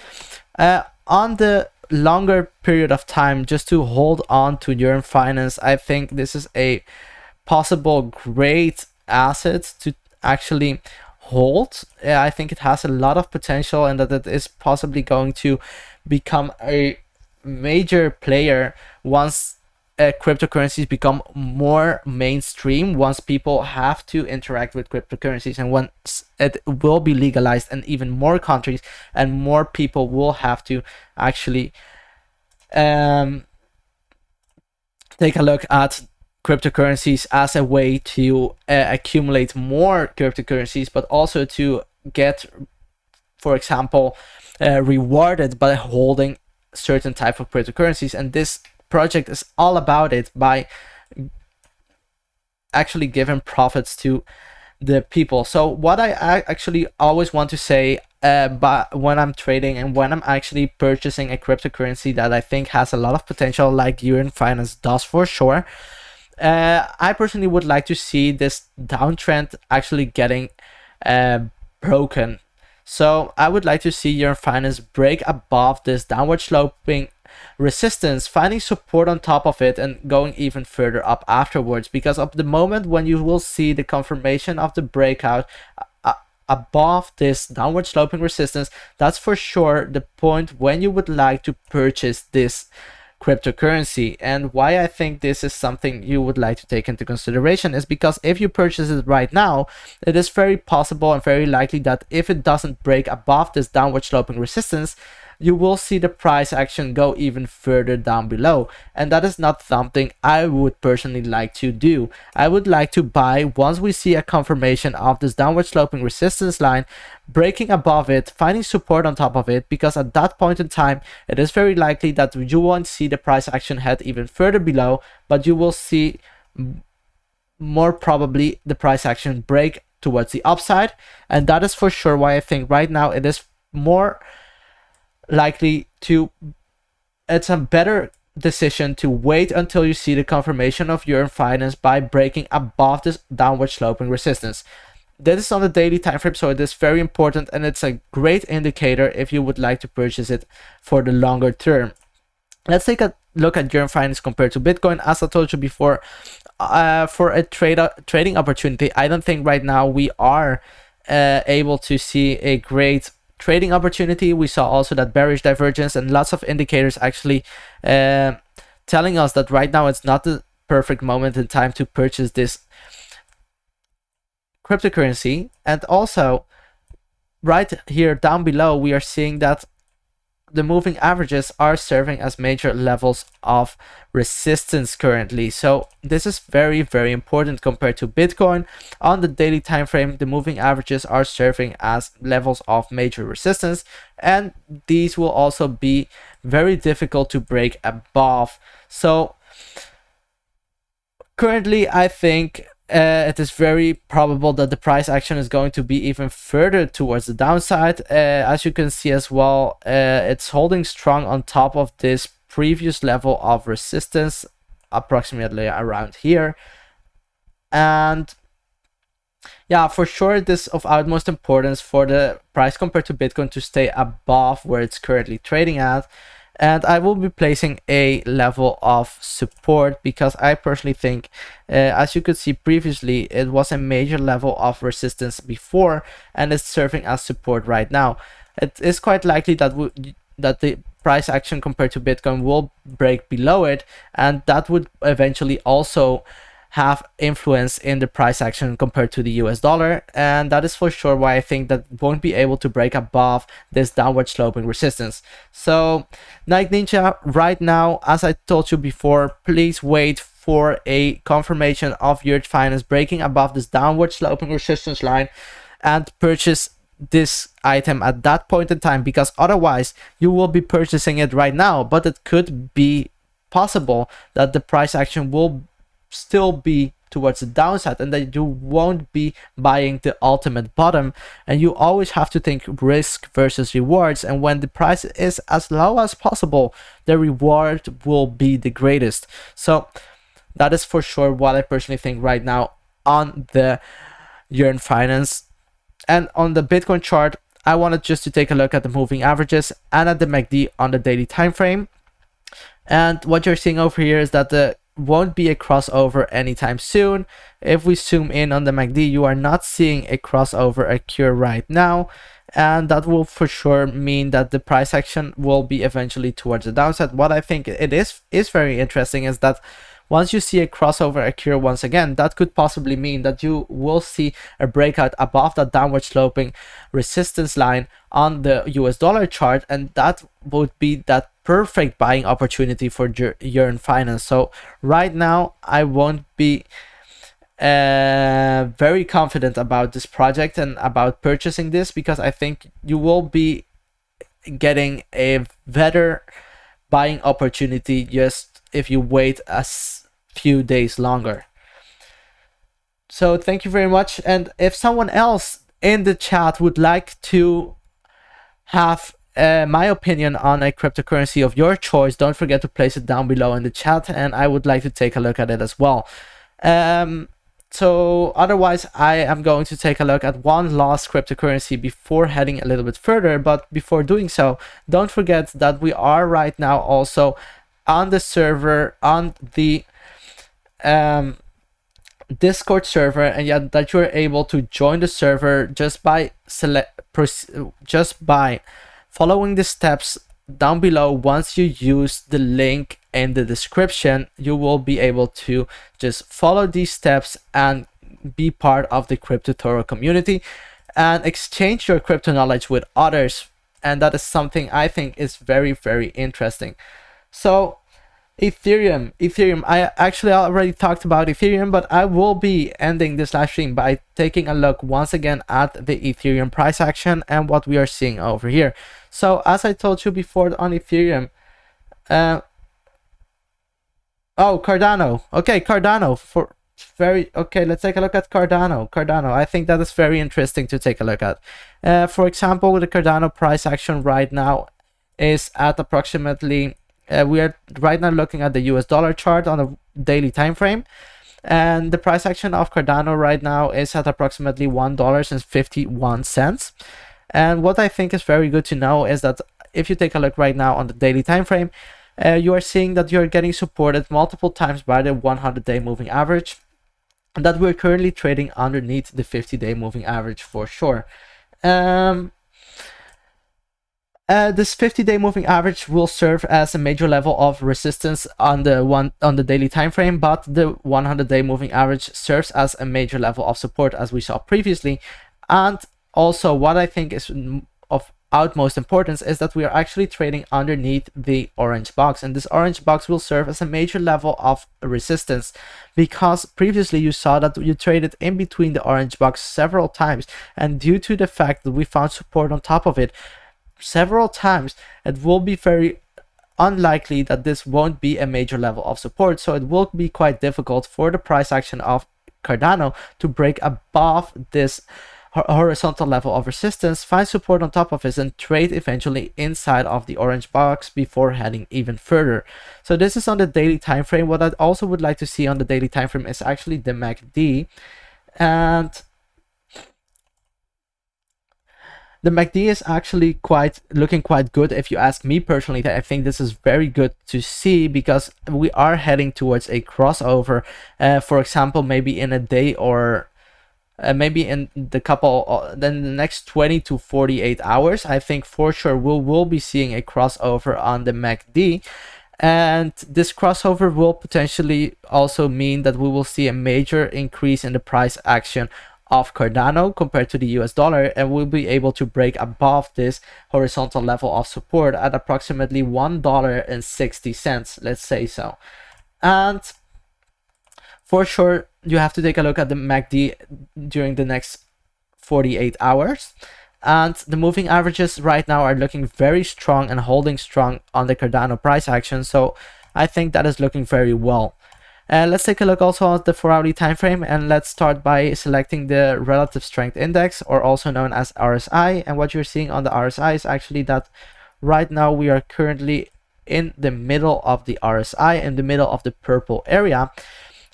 [SPEAKER 1] On the longer period of time, just to hold on to Yearn Finance, I think this is a possible great asset to actually hold. I think it has a lot of potential, and that it is possibly going to become a major player once cryptocurrencies become more mainstream, once people have to interact with cryptocurrencies, and once it will be legalized in even more countries and more people will have to actually take a look at cryptocurrencies as a way to accumulate more cryptocurrencies, but also to get, for example, rewarded by holding certain type of cryptocurrencies. And this project is all about it, by actually giving profits to the people. So what I actually always want to say but when I'm trading and when I'm actually purchasing a cryptocurrency that I think has a lot of potential, like Yearn Finance does for sure, I personally would like to see this downtrend actually getting broken. So I would like to see Yearn Finance break above this downward sloping resistance, finding support on top of it, and going even further up afterwards, because of the moment when you will see the confirmation of the breakout above this downward sloping resistance, that's for sure the point when you would like to purchase this cryptocurrency. And why I think this is something you would like to take into consideration is because if you purchase it right now, it is very possible and very likely that if it doesn't break above this downward sloping resistance, you will see the price action go even further down below, and that is not something I would personally like to do. I would like to buy once we see a confirmation of this downward sloping resistance line, breaking above it, finding support on top of it, because at that point in time it is very likely that you won't see the price action head even further below, but you will see more probably the price action break towards the upside, and that is for sure why I think right now it is more likely to, it's a better decision to wait until you see the confirmation of your finance by breaking above this downward sloping resistance. This is on the daily time frame, so it is very important, and it's a great indicator if you would like to purchase it for the longer term. Let's take a look at Ethereum finance compared to Bitcoin. As I told you before, for a trading opportunity, I don't think right now we are able to see a great trading opportunity. We saw also that bearish divergence and lots of indicators actually telling us that right now it's not the perfect moment in time to purchase this cryptocurrency. And also right here down below, we are seeing that the moving averages are serving as major levels of resistance currently. So this is very, very important compared to Bitcoin. On the daily time frame, the moving averages are serving as levels of major resistance, and these will also be very difficult to break above. So currently, I think it is very probable that the price action is going to be even further towards the downside. As you can see as well, it's holding strong on top of this previous level of resistance, approximately around here. And yeah, for sure, it is of utmost importance for the price compared to Bitcoin to stay above where it's currently trading at. And I will be placing a level of support because I personally think, as you could see previously, it was a major level of resistance before and it's serving as support right now. It is quite likely that that the price action compared to Bitcoin will break below it, and that would eventually also have influence in the price action compared to the US dollar, and that is for sure why I think that won't be able to break above this downward sloping resistance. So Night Ninja, right now, as I told you before, please wait for a confirmation of your finance breaking above this downward sloping resistance line and purchase this item at that point in time, because otherwise you will be purchasing it right now, but it could be possible that the price action will still be towards the downside and that you won't be buying the ultimate bottom. And you always have to think risk versus rewards, and when the price is as low as possible, the reward will be the greatest. So that is for sure what I personally think right now on the Yearn Finance. And on the Bitcoin chart, I wanted just to take a look at the moving averages and at the MACD on the daily time frame. And what you're seeing over here is that the won't be a crossover anytime soon. If we zoom in on the MACD, you are not seeing a crossover occur right now, and that will for sure mean that the price action will be eventually towards the downside. What I think it is very interesting is that once you see a crossover occur once again, that could possibly mean that you will see a breakout above that downward sloping resistance line on the US dollar chart, and that would be that perfect buying opportunity for Yearn Finance. So right now I won't be very confident about this project and about purchasing this, because I think you will be getting a better buying opportunity just if you wait a few days longer. So thank you very much, and if someone else in the chat would like to have my opinion on a cryptocurrency of your choice, don't forget to place it down below in the chat, and I would like to take a look at it as well. So otherwise, I am going to take a look at one last cryptocurrency before heading a little bit further. But before doing so, don't forget that we are right now also on the server, on the Discord server, and yet that you're able to join the server just by following the steps down below. Once you use the link in the description, you will be able to just follow these steps and be part of the Cryptotoro community and exchange your crypto knowledge with others. And that is something I think is very, very interesting. So Ethereum, I actually already talked about Ethereum, but I will be ending this live stream by taking a look once again at the Ethereum price action and what we are seeing over here. So as I told you before on Ethereum, Oh, Cardano. Okay, Cardano for very okay. Let's take a look at Cardano. Cardano. I think that is very interesting to take a look at. For example, the Cardano price action right now is at approximately. We are right now looking at the US dollar chart on a daily time frame, and the price action of Cardano right now is at approximately $1.51. And what I think is very good to know is that if you take a look right now on the daily time frame, you are seeing that you're getting supported multiple times by the 100-day moving average, and that we're currently trading underneath the 50-day moving average for sure. This 50-day moving average will serve as a major level of resistance on the daily time frame, but the 100-day moving average serves as a major level of support, as we saw previously. And also, what I think is of utmost importance is that we are actually trading underneath the orange box, and this orange box will serve as a major level of resistance, because previously you saw that you traded in between the orange box several times, and due to the fact that we found support on top of it several times, it will be very unlikely that this won't be a major level of support. So it will be quite difficult for the price action of Cardano to break above this horizontal level of resistance, find support on top of it, and trade eventually inside of the orange box before heading even further. So this is on the daily time frame. What I also would like to see on the daily time frame is actually the MACD, and the MACD is actually looking quite good. If you ask me personally, I think this is very good to see, because we are heading towards a crossover. For example, maybe in a day, or maybe in the next 20 to 48 hours, I think for sure we'll be seeing a crossover on the MACD. And this crossover will potentially also mean that we will see a major increase in the price action of Cardano compared to the US dollar, and we'll be able to break above this horizontal level of support at approximately $1.60, let's say so. And for sure, you have to take a look at the MACD during the next 48 hours. And the moving averages right now are looking very strong and holding strong on the Cardano price action. So I think that is looking very well. Let's take a look also at the 4-hourly time frame, and let's start by selecting the relative strength index, or also known as RSI. And what you're seeing on the RSI is actually that right now we are currently in the middle of the RSI, in the middle of the purple area.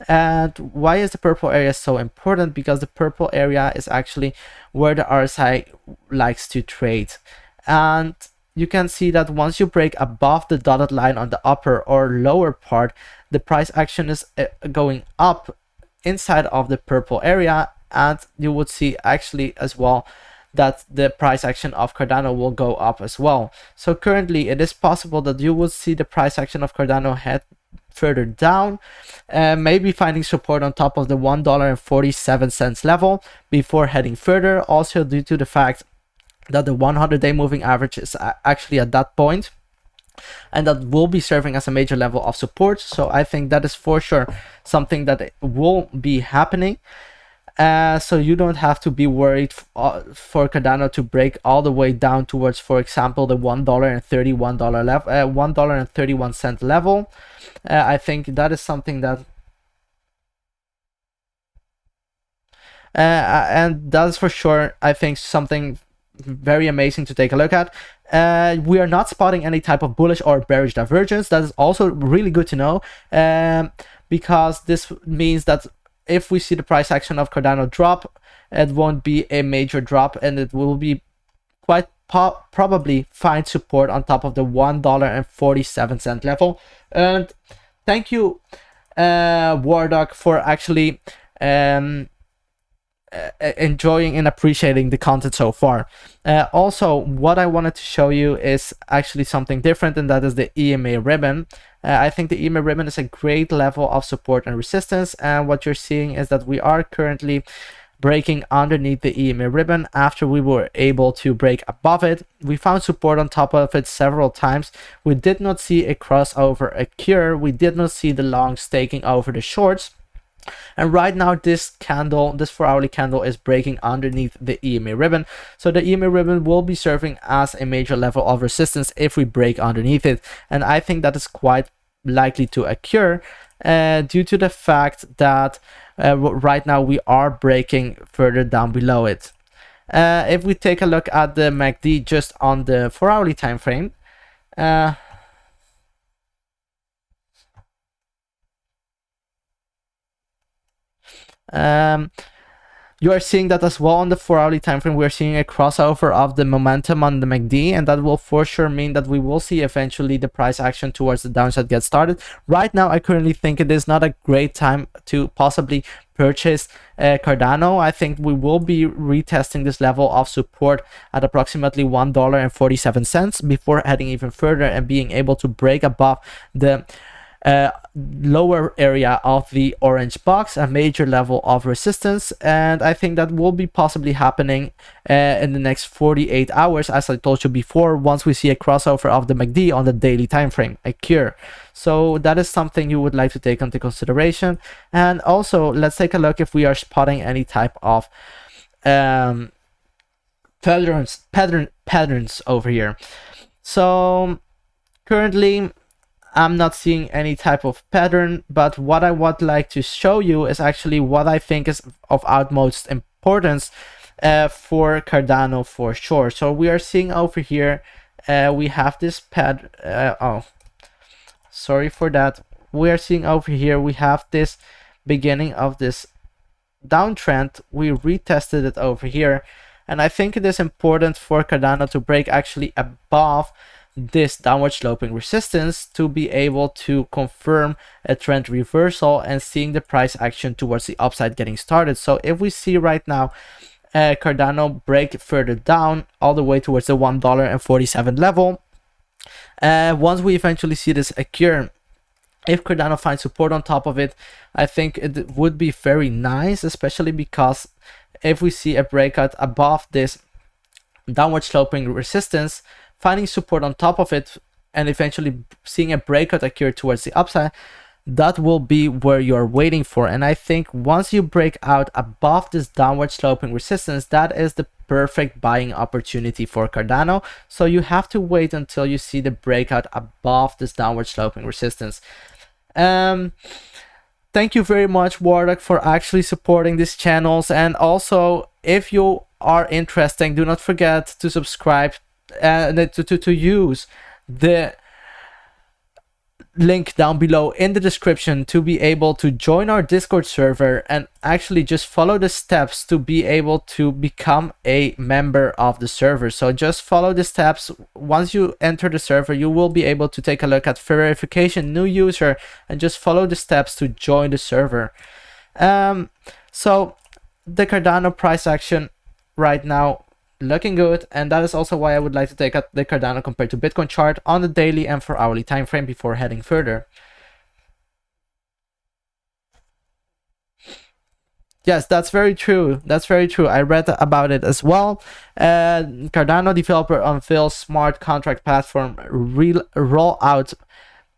[SPEAKER 1] And why is the purple area so important? Because the purple area is actually where the RSI likes to trade. And you can see that once you break above the dotted line on the upper or lower part, the price action is going up inside of the purple area, and you would see actually as well that the price action of Cardano will go up as well. So currently it is possible that you will see the price action of Cardano head further down, maybe finding support on top of the $1.47 level before heading further, also due to the fact that the 100-day moving average is actually at that point, and that will be serving as a major level of support. So I think that is for sure something that will be happening. So you don't have to be worried for Cardano to break all the way down towards, for example, the $1.31 level, $1.31 level. I think that is something that and that is for sure, I think, something very amazing to take a look at. We are not spotting any type of bullish or bearish divergence. That is also really good to know, because this means that if we see the price action of Cardano drop, it won't be a major drop, and it will be quite probably find support on top of the $1.47 level. And thank you, Wardog, for actually enjoying and appreciating the content so far. Also, what I wanted to show you is actually something different, and that is the EMA ribbon. I think the EMA ribbon is a great level of support and resistance, and what you're seeing is that we are currently breaking underneath the EMA ribbon. After we were able to break above it, we found support on top of it several times. We did not see a crossover occur. We did not see the longs taking over the shorts. And right now this candle, this 4-hourly candle, is breaking underneath the EMA ribbon. So the EMA ribbon will be serving as a major level of resistance if we break underneath it. And I think that is quite likely to occur due to the fact that right now we are breaking further down below it. If we take a look at the MACD just on the 4-hourly time frame, you are seeing that as well on the 4-hourly time frame. We're seeing a crossover of the momentum on the MACD, and that will for sure mean that we will see eventually the price action towards the downside get started. Right now, I currently think it is not a great time to possibly purchase Cardano. I think we will be retesting this level of support at approximately $1.47 before heading even further and being able to break above the lower area of the orange box, a major level of resistance. And I think that will be possibly happening in the next 48 hours, as I told you before, once we see a crossover of the MACD on the daily time frame occur. So that is something you would like to take into consideration. And also, let's take a look if we are spotting any type of patterns over here. So currently I'm not seeing any type of pattern, but what I would like to show you is actually what I think is of utmost importance for Cardano for sure. So we are seeing over here, we have this sorry for that. We are seeing over here, we have this beginning of this downtrend. We retested it over here, and I think it is important for Cardano to break actually above this downward sloping resistance to be able to confirm a trend reversal and seeing the price action towards the upside getting started. So if we see right now Cardano break further down all the way towards the $1.47 level, once we eventually see this occur, if Cardano finds support on top of it, I think it would be very nice, especially because if we see a breakout above this downward sloping resistance, finding support on top of it, and eventually seeing a breakout occur towards the upside, that will be where you're waiting for. And I think once you break out above this downward sloping resistance, that is the perfect buying opportunity for Cardano. So you have to wait until you see the breakout above this downward sloping resistance. Thank you very much, Wardock, for actually supporting these channels. And also, if you are interested, do not forget to subscribe to use the link down below in the description to be able to join our Discord server and actually just follow the steps to be able to become a member of the server. So just follow the steps. Once you enter the server, you will be able to take a look at verification, new user, and just follow the steps to join the server. So the Cardano price action right now looking good, and that is also why I would like to take out the Cardano compared to Bitcoin chart on the daily and 4-hourly time frame before heading further. Yes, that's very true. That's very true. I read about it as well. Cardano developer unveils smart contract platform rollout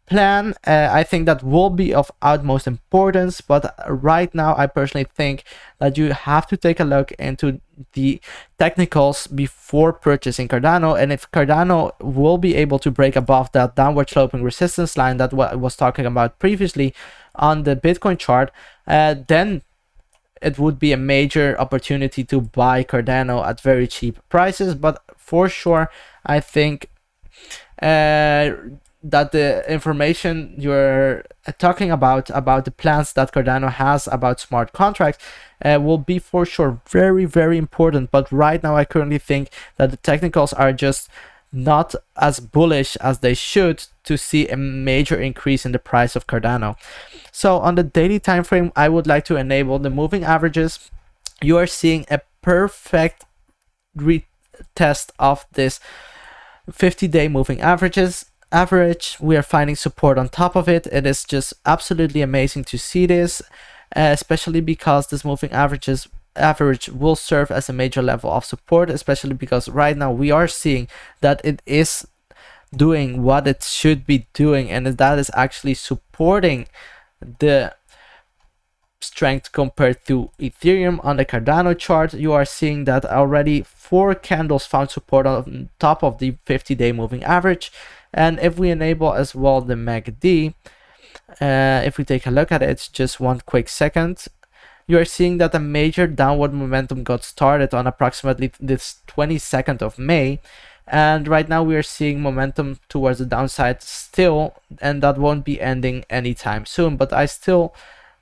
[SPEAKER 1] plan. I think that will be of utmost importance, but right now I personally think that you have to take a look into the technicals before purchasing Cardano. And if Cardano will be able to break above that downward sloping resistance line that I was talking about previously on the Bitcoin chart, then it would be a major opportunity to buy Cardano at very cheap prices. But for sure, I think that the information you're talking about the plans that Cardano has about smart contracts will be for sure very, very important. But right now I currently think that the technicals are just not as bullish as they should to see a major increase in the price of Cardano. So on the daily time frame, I would like to enable the moving averages. You are seeing a perfect retest of this 50-day moving average. We are finding support on top of it. It is just absolutely amazing to see this, especially because this moving average will serve as a major level of support, especially because right now we are seeing that it is doing what it should be doing, and that is actually supporting the strength compared to Ethereum. On the Cardano chart, you are seeing that already 4 candles found support on top of the 50-day moving average. And if we enable as well the MACD, if we take a look at it, just one quick second, you are seeing that a major downward momentum got started on approximately this 22nd of May. And right now we are seeing momentum towards the downside still, and that won't be ending anytime soon. But I still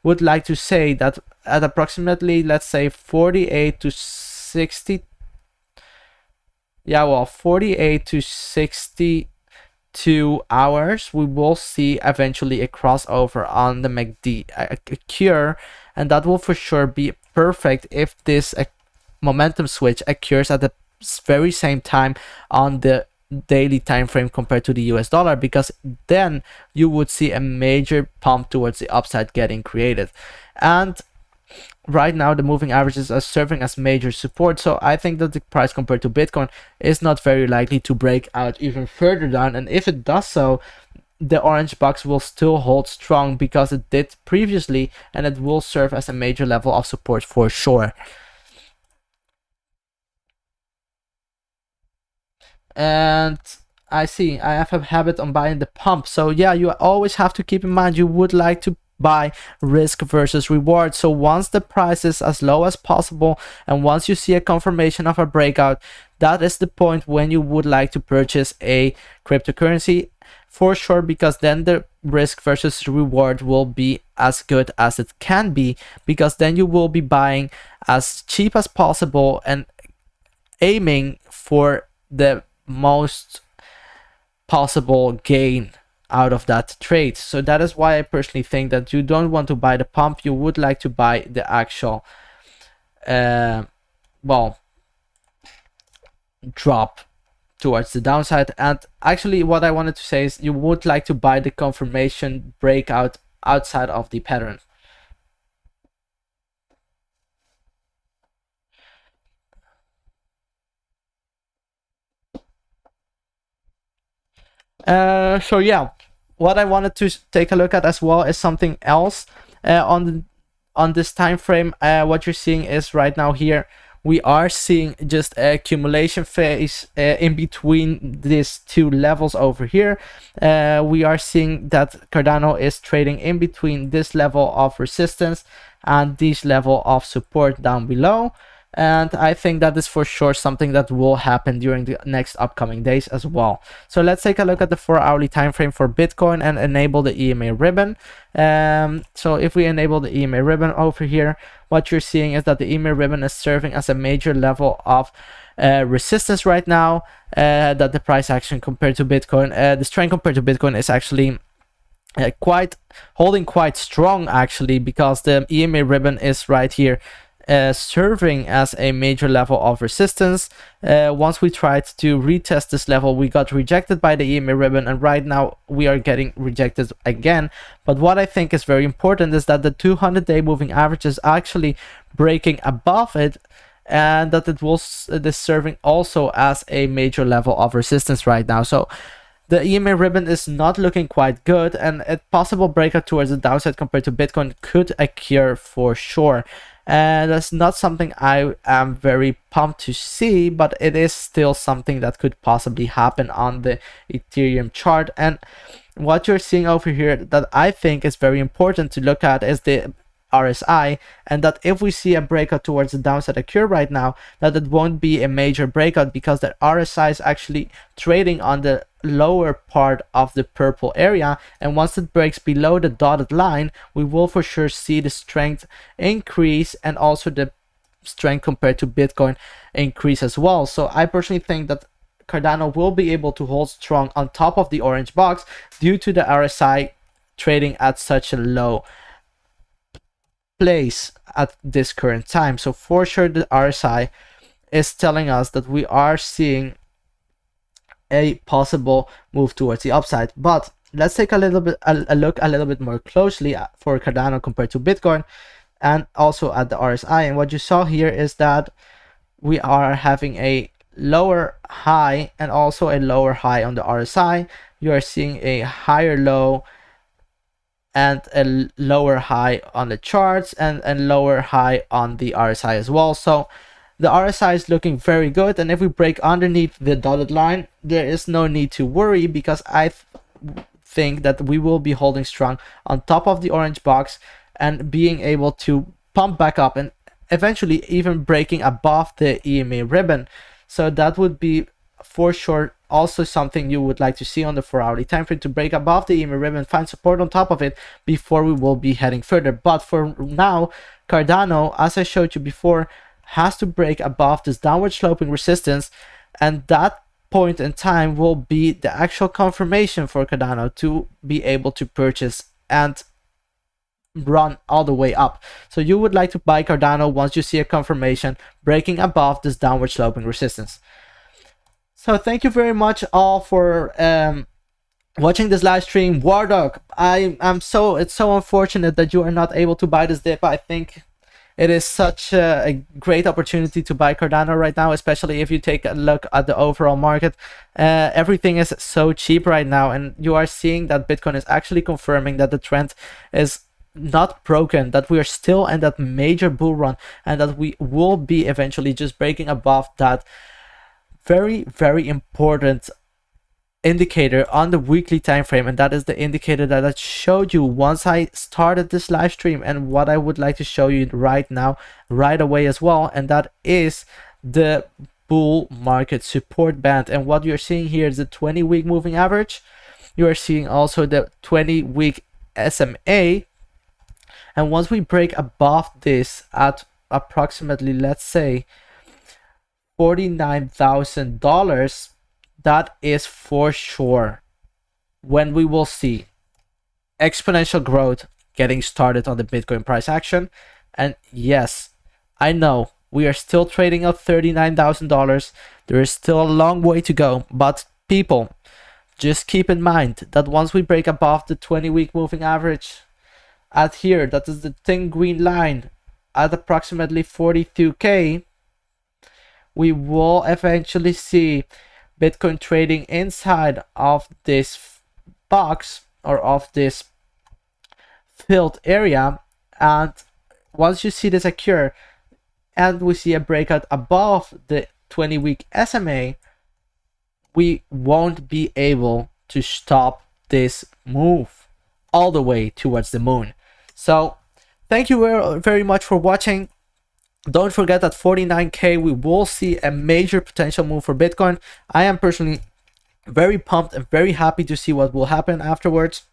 [SPEAKER 1] would like to say that at approximately, let's say 48 to 60, 48 to 62 hours, we will see eventually a crossover on the MACD occur, and that will for sure be perfect if this momentum switch occurs at the very same time on the daily time frame compared to the US dollar, because then you would see a major pump towards the upside getting created. And right now the moving averages are serving as major support, so I think that the price compared to Bitcoin is not very likely to break out even further down, and if it does so, the orange box will still hold strong because it did previously, and it will serve as a major level of support for sure. And I see I have a habit on buying the pump, so yeah, you always have to keep in mind you would like to buy risk versus reward. So once the price is as low as possible, and once you see a confirmation of a breakout, that is the point when you would like to purchase a cryptocurrency for sure, because then the risk versus reward will be as good as it can be, because then you will be buying as cheap as possible and aiming for the most possible gain out of that trade. So that is why I personally think that you don't want to buy the pump. You would like to buy the actual drop towards the downside. And actually what I wanted to say is you would like to buy the confirmation breakout outside of the pattern. So yeah, what I wanted to take a look at as well is something else on this time frame. What you're seeing is right now here we are seeing just a accumulation phase in between these two levels over here. We are seeing that Cardano is trading in between this level of resistance and this level of support down below. And I think that is for sure something that will happen during the next upcoming days as well. So let's take a look at the 4-hourly time frame for Bitcoin and enable the EMA ribbon. So if we enable the EMA ribbon over here, what you're seeing is that the EMA ribbon is serving as a major level of resistance right now, that the price action compared to Bitcoin, the strength compared to Bitcoin is actually holding quite strong actually, because the EMA ribbon is right here serving as a major level of resistance. Once we tried to retest this level, we got rejected by the EMA ribbon, and right now we are getting rejected again. But what I think is very important is that the 200-day moving average is actually breaking above it, and that it is serving also as a major level of resistance right now. So the EMA ribbon is not looking quite good, and a possible breakout towards the downside compared to Bitcoin could occur for sure. And that's not something I am very pumped to see, but it is still something that could possibly happen on the Ethereum chart. And what you're seeing over here that I think is very important to look at is the RSI, and that if we see a breakout towards the downside occur right now, that it won't be a major breakout, because the RSI is actually trading on the lower part of the purple area, and once it breaks below the dotted line, we will for sure see the strength increase, and also the strength compared to Bitcoin increase as well. So I personally think that Cardano will be able to hold strong on top of the orange box due to the RSI trading at such a low place at this current time. So for sure the RSI is telling us that we are seeing a possible move towards the upside. But let's take a look a little bit more closely for Cardano compared to Bitcoin, and also at the RSI. And what you saw here is that we are having a lower high and also a lower high on the RSI. You are seeing a higher low and a lower high on the charts, and a lower high on the RSI as well. So the RSI is looking very good, and if we break underneath the dotted line, there is no need to worry, because I think that we will be holding strong on top of the orange box and being able to pump back up and eventually even breaking above the EMA ribbon. So that would be for sure also something you would like to see on the 4-hourly time frame, to break above the EMA ribbon, find support on top of it before we will be heading further. But for now, Cardano, as I showed you before, has to break above this downward sloping resistance, and that point in time will be the actual confirmation for Cardano to be able to purchase and run all the way up. So you would like to buy Cardano once you see a confirmation breaking above this downward sloping resistance. So thank you very much all for watching this live stream. Wardog, it's so unfortunate that you are not able to buy this dip. I think it is such a great opportunity to buy Cardano right now, especially if you take a look at the overall market. Everything is so cheap right now, and you are seeing that Bitcoin is actually confirming that the trend is not broken, that we are still in that major bull run, and that we will be eventually just breaking above that very, very important indicator on the weekly time frame, and that is the indicator that I showed you once I started this live stream, and what I would like to show you right now, right away as well, and that is the bull market support band. And what you're seeing here is the 20-week moving average. You are seeing also the 20-week SMA, and once we break above this at approximately, let's say, $49,000, that is for sure when we will see exponential growth getting started on the Bitcoin price action. And yes, I know we are still trading at $39,000. There is still a long way to go, but people, just keep in mind that once we break above the 20-week moving average at here, that is the thin green line at approximately 42K, we will eventually see Bitcoin trading inside of this box or of this filled area. And once you see this occur and we see a breakout above the 20-week SMA, we won't be able to stop this move all the way towards the moon. So thank you very much for watching. Don't forget that 49K, we will see a major potential move for Bitcoin. I am personally very pumped and very happy to see what will happen afterwards.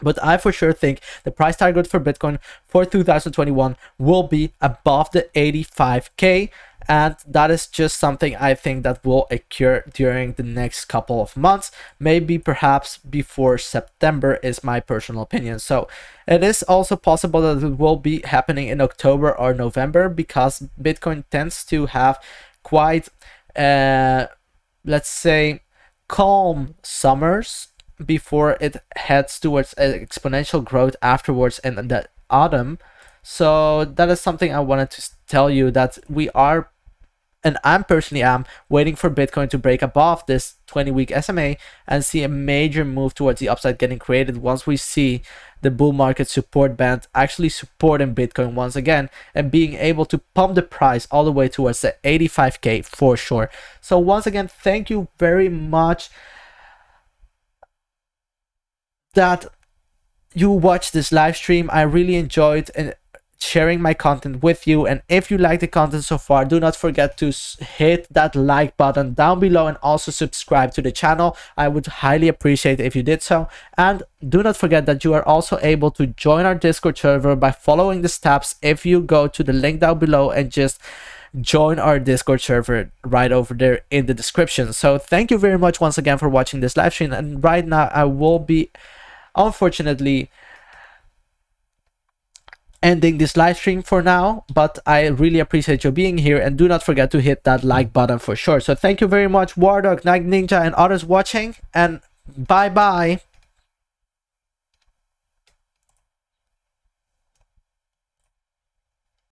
[SPEAKER 1] But I for sure think the price target for Bitcoin for 2021 will be above the 85K. And that is just something I think that will occur during the next couple of months, maybe perhaps before September is my personal opinion. So it is also possible that it will be happening in October or November, because Bitcoin tends to have quite, let's say, calm summers before it heads towards exponential growth afterwards in the autumn. So that is something I wanted to tell you, that we are, and I'm personally waiting for Bitcoin to break above this 20-week SMA and see a major move towards the upside getting created once we see the bull market support band actually supporting Bitcoin once again and being able to pump the price all the way towards the 85K for sure. So once again, thank you very much that you watched this live stream. I really enjoyed sharing my content with you, and if you like the content so far, do not forget to hit that like button down below and also subscribe to the channel. I would highly appreciate it if you did so. And do not forget that you are also able to join our Discord server by following the steps if you go to the link down below and just join our Discord server right over there in the description. So thank you very much once again for watching this live stream, and right now I will be unfortunately ending this live stream for now, but I really appreciate you being here, and do not forget to hit that like button for sure. So thank you very much, Wardog, Night Ninja, and others watching, and bye bye.